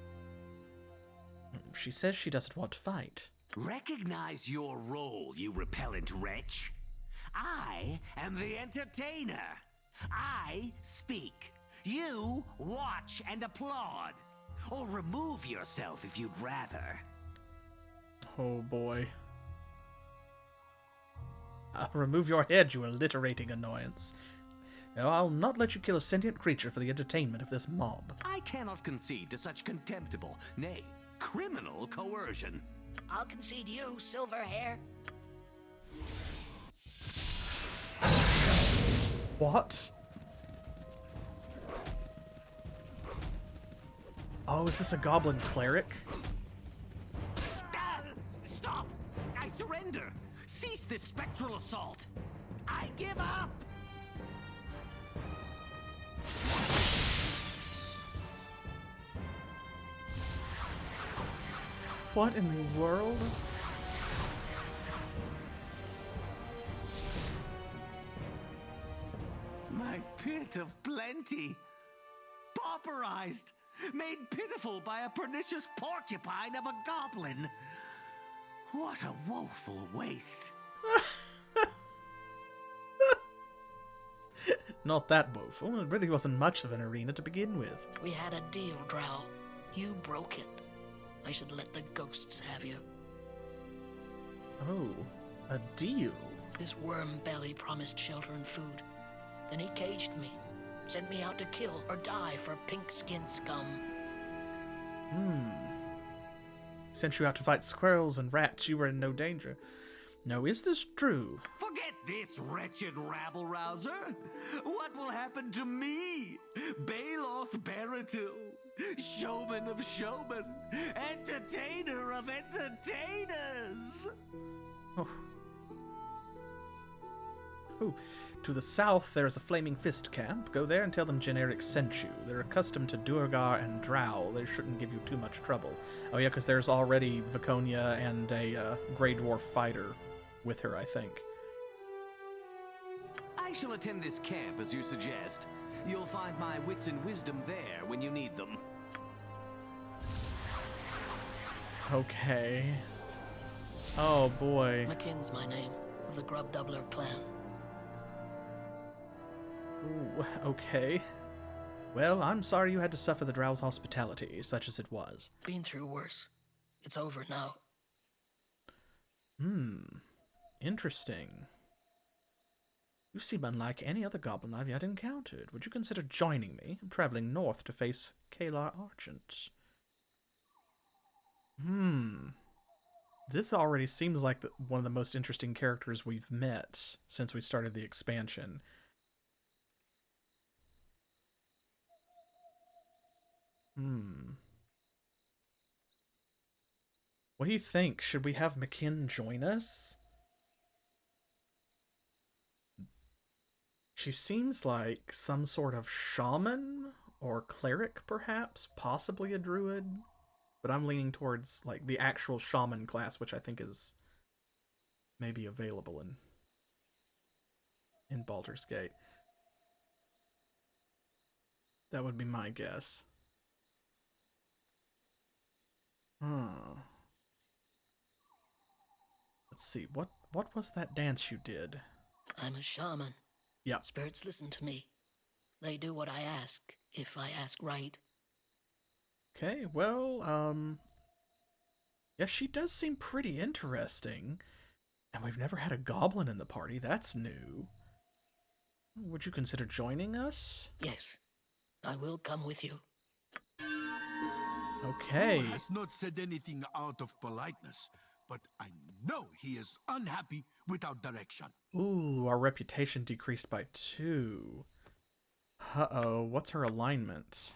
She says she doesn't want to fight. Recognize your role, you repellent wretch. I am the entertainer. I speak. You watch and applaud. Or remove yourself if you'd rather. Oh boy. Remove your head, you alliterating annoyance. No, I'll not let you kill a sentient creature for the entertainment of this mob. I cannot concede to such contemptible, nay, criminal coercion. I'll concede you, Silverhair. What? Oh, is this a goblin cleric? Stop! I surrender! Cease this spectral assault! I give up! What in the world? My pit of plenty. Pauperized. Made pitiful by a pernicious porcupine of a goblin. What a woeful waste. Not that woeful. It really wasn't much of an arena to begin with. We had a deal, Drow. You broke it. I should let the ghosts have you. Oh, a deal? This worm belly promised shelter and food. Then he caged me. Sent me out to kill or die for pink-skinned scum. Sent you out to fight squirrels and rats. You were in no danger. Now, is this true? Forget this, wretched rabble-rouser. What will happen to me? Baloth Baratil, showman of showmen, entertainer of entertainers. Oh. Ooh. To the south, there is a Flaming Fist camp. Go there and tell them Generic sent you. They're accustomed to Duergar and Drow. They shouldn't give you too much trouble. Oh yeah, because there's already Viconia and a Grey Dwarf fighter with her, I think. I shall attend this camp as you suggest. You'll find my wits and wisdom there when you need them. Okay. Oh boy. McKinn's my name, of the Grub Doubler clan. Ooh, okay. Well, I'm sorry you had to suffer the Drow's hospitality, such as it was. Been through worse. It's over now. Interesting. You seem unlike any other goblin I've yet encountered. Would you consider joining me? I'm traveling north to face Caelar Argent. This already seems like one of the most interesting characters we've met since we started the expansion. What do you think? Should we have McKinn join us? She seems like some sort of shaman or cleric, perhaps, possibly a druid. But I'm leaning towards like the actual shaman class, which I think is maybe available in Baldur's Gate. That would be my guess. Let's see, what was that dance you did? I'm a shaman. Yeah. Spirits listen to me. They do what I ask, if I ask right. Okay, well, yeah, she does seem pretty interesting. And we've never had a goblin in the party. That's new. Would you consider joining us? Yes, I will come with you. Okay. He has not said anything out of politeness, but I know he is unhappy without direction. Ooh, our reputation decreased by 2. Uh-oh, what's her alignment?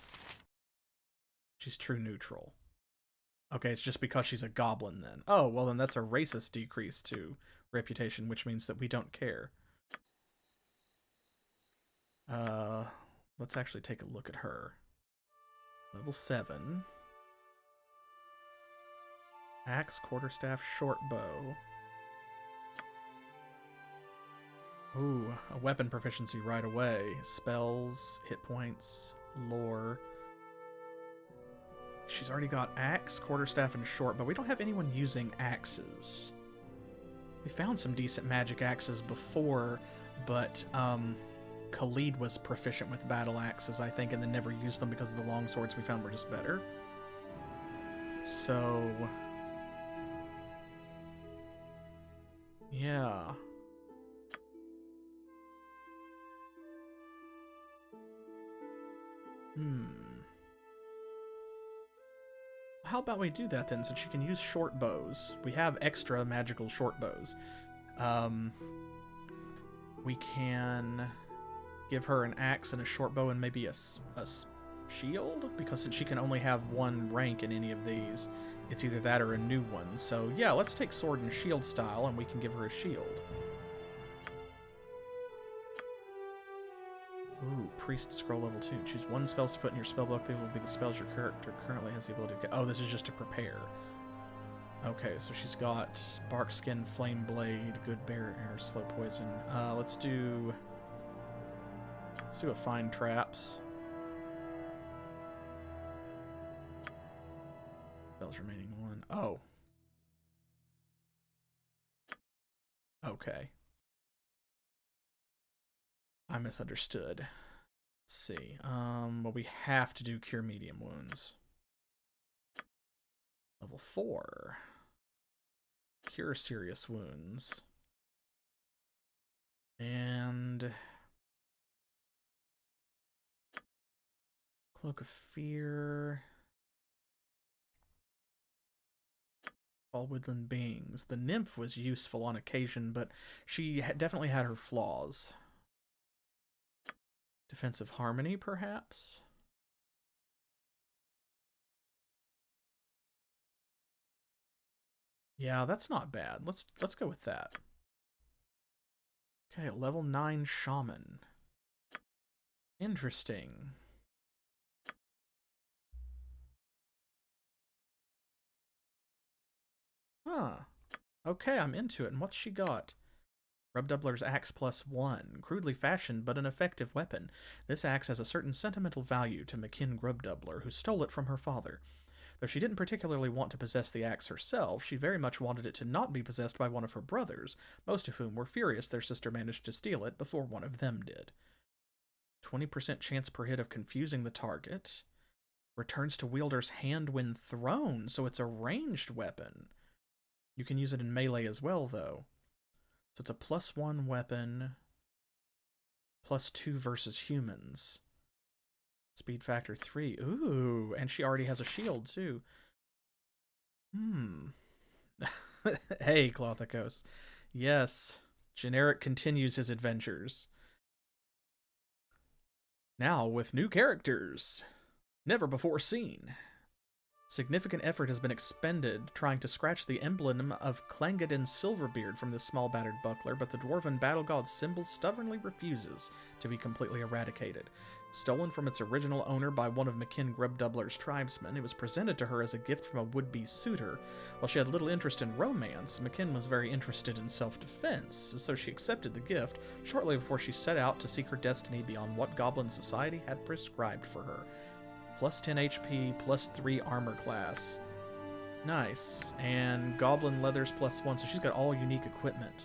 She's true neutral. Okay, it's just because she's a goblin then. Oh, well then that's a racist decrease to reputation, which means that we don't care. Let's actually take a look at her. Level 7. Axe, quarterstaff, short bow. Ooh, a weapon proficiency right away. Spells, hit points, lore. She's already got axe, quarterstaff, and short, but we don't have anyone using axes. We found some decent magic axes before, but Khalid was proficient with battle axes, I think, and then never used them because the long swords we found were just better. So yeah. How about we do that then, since she can use short bows? We have extra magical short bows. We can give her an axe and a short bow and maybe a shield? Because since she can only have one rank in any of these, it's either that or a new one. So yeah, let's take sword and shield style and we can give her a shield. Ooh, Priest Scroll level 2. Choose one spells to put in your spellbook. They will be the spells your character currently has the ability to get. Oh, this is just to prepare. Okay, so she's got bark skin, flame blade, good barrier, slow poison. Let's do a fine traps. Spells remaining 1. Oh. Okay. I misunderstood. Let's see. Well, we have to do cure medium wounds. Level 4. Cure serious wounds. And Cloak of Fear. All woodland beings. The nymph was useful on occasion, but she definitely had her flaws. Defensive harmony, perhaps? Yeah, that's not bad. Let's go with that. Okay, level 9 shaman. Interesting. Huh. Okay, I'm into it. And what's she got? Grubdoubler's Axe +1. Crudely fashioned, but an effective weapon. This axe has a certain sentimental value to Makin Grubdoubler, who stole it from her father. Though she didn't particularly want to possess the axe herself, she very much wanted it to not be possessed by one of her brothers, most of whom were furious their sister managed to steal it before one of them did. 20% chance per hit of confusing the target. Returns to wielder's hand when thrown, so it's a ranged weapon. You can use it in melee as well, though. So it's a +1 weapon, +2 versus humans. Speed factor 3. Ooh, and she already has a shield, too. Hey, Clothicos. Yes, Generic continues his adventures. Now with new characters. Never before seen. Significant effort has been expended trying to scratch the emblem of Clangadin Silverbeard from this small battered buckler, but the dwarven battle god's symbol stubbornly refuses to be completely eradicated. Stolen from its original owner by one of Makin Grubdoubler's tribesmen, it was presented to her as a gift from a would-be suitor. While she had little interest in romance, Makin was very interested in self-defense, so she accepted the gift shortly before she set out to seek her destiny beyond what goblin society had prescribed for her. +10 HP, +3 armor class. Nice. And goblin leathers +1, so she's got all unique equipment.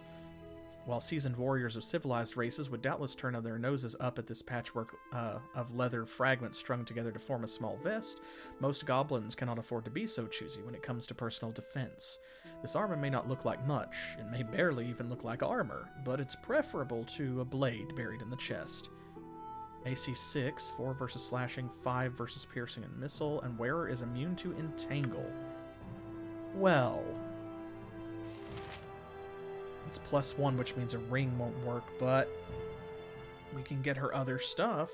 While seasoned warriors of civilized races would doubtless turn their noses up at this patchwork of leather fragments strung together to form a small vest, most goblins cannot afford to be so choosy when it comes to personal defense. This armor may not look like much, it may barely even look like armor, but it's preferable to a blade buried in the chest. AC 6, 4 versus slashing, 5 versus piercing and missile, and wearer is immune to entangle. Well, it's +1, which means a ring won't work, but we can get her other stuff.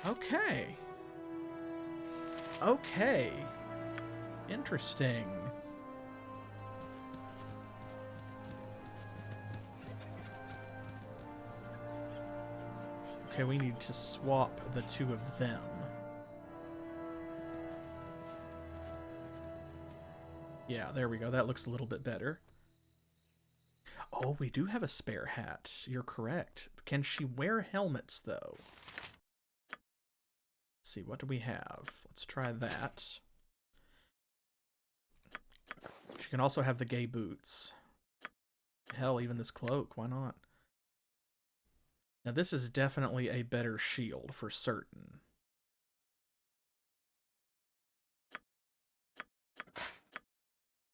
Okay. Okay. Interesting. Okay, we need to swap the two of them. Yeah, there we go. That looks a little bit better. Oh, we do have a spare hat. You're correct. Can she wear helmets, though? Let's see, what do we have? Let's try that. She can also have the gay boots. Hell, even this cloak. Why not? Now, this is definitely a better shield, for certain.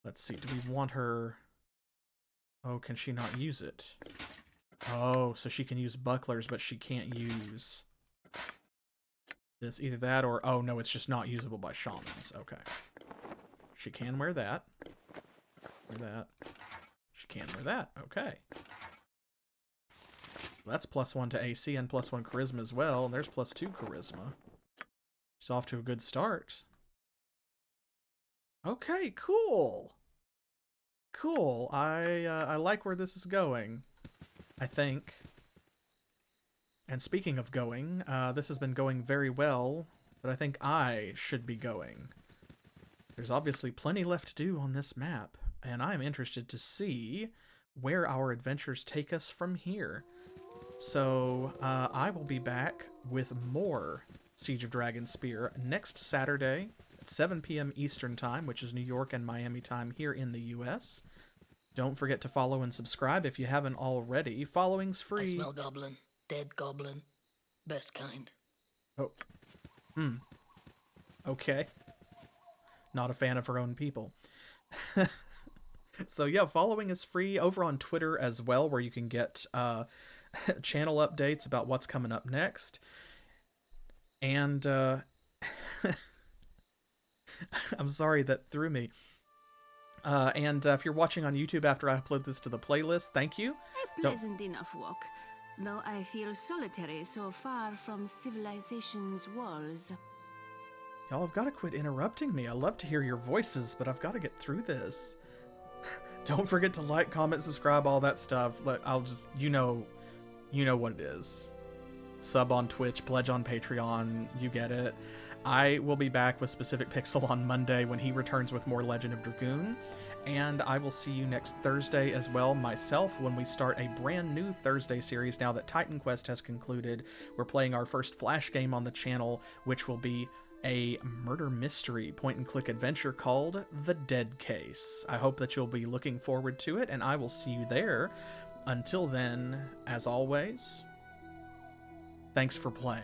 Let's see, do we want her... Oh, can she not use it? Oh, so she can use bucklers, but she can't use this. Either that or... Oh, no, it's just not usable by shamans. Okay. She can wear that. Wear that. She can wear that. Okay. That's +1 to AC and +1 charisma as well. And there's +2 charisma. She's off to a good start. Okay, cool. Cool. I like where this is going, I think. And speaking of going, this has been going very well, but I think I should be going. There's obviously plenty left to do on this map, and I'm interested to see where our adventures take us from here. So I will be back with more Siege of Dragonspear next Saturday at 7 p.m. Eastern Time, which is New York and Miami time here in the U.S. Don't forget to follow and subscribe if you haven't already. Following's free. I smell goblin. Dead goblin. Best kind. Oh. Okay. Not a fan of her own people. So yeah, following is free over on Twitter as well, where you can get channel updates about what's coming up next. And I'm sorry that threw me. And if you're watching on YouTube after I upload this to the playlist, thank you. A pleasant enough walk, though I feel solitary so far from civilization's walls. Y'all have got to quit interrupting me. I love to hear your voices, but I've got to get through this. Don't forget to like, comment, subscribe, all that stuff. I'll just, you know what it is. Sub on Twitch, pledge on Patreon, you get it. I will be back with Specific Pixel on Monday when he returns with more Legend of Dragoon. And I will see you next Thursday as well, myself, when we start a brand new Thursday series now that Titan Quest has concluded. We're playing our first Flash game on the channel, which will be a murder mystery point-and-click adventure called The Dead Case. I hope that you'll be looking forward to it, and I will see you there. Until then, as always, thanks for playing.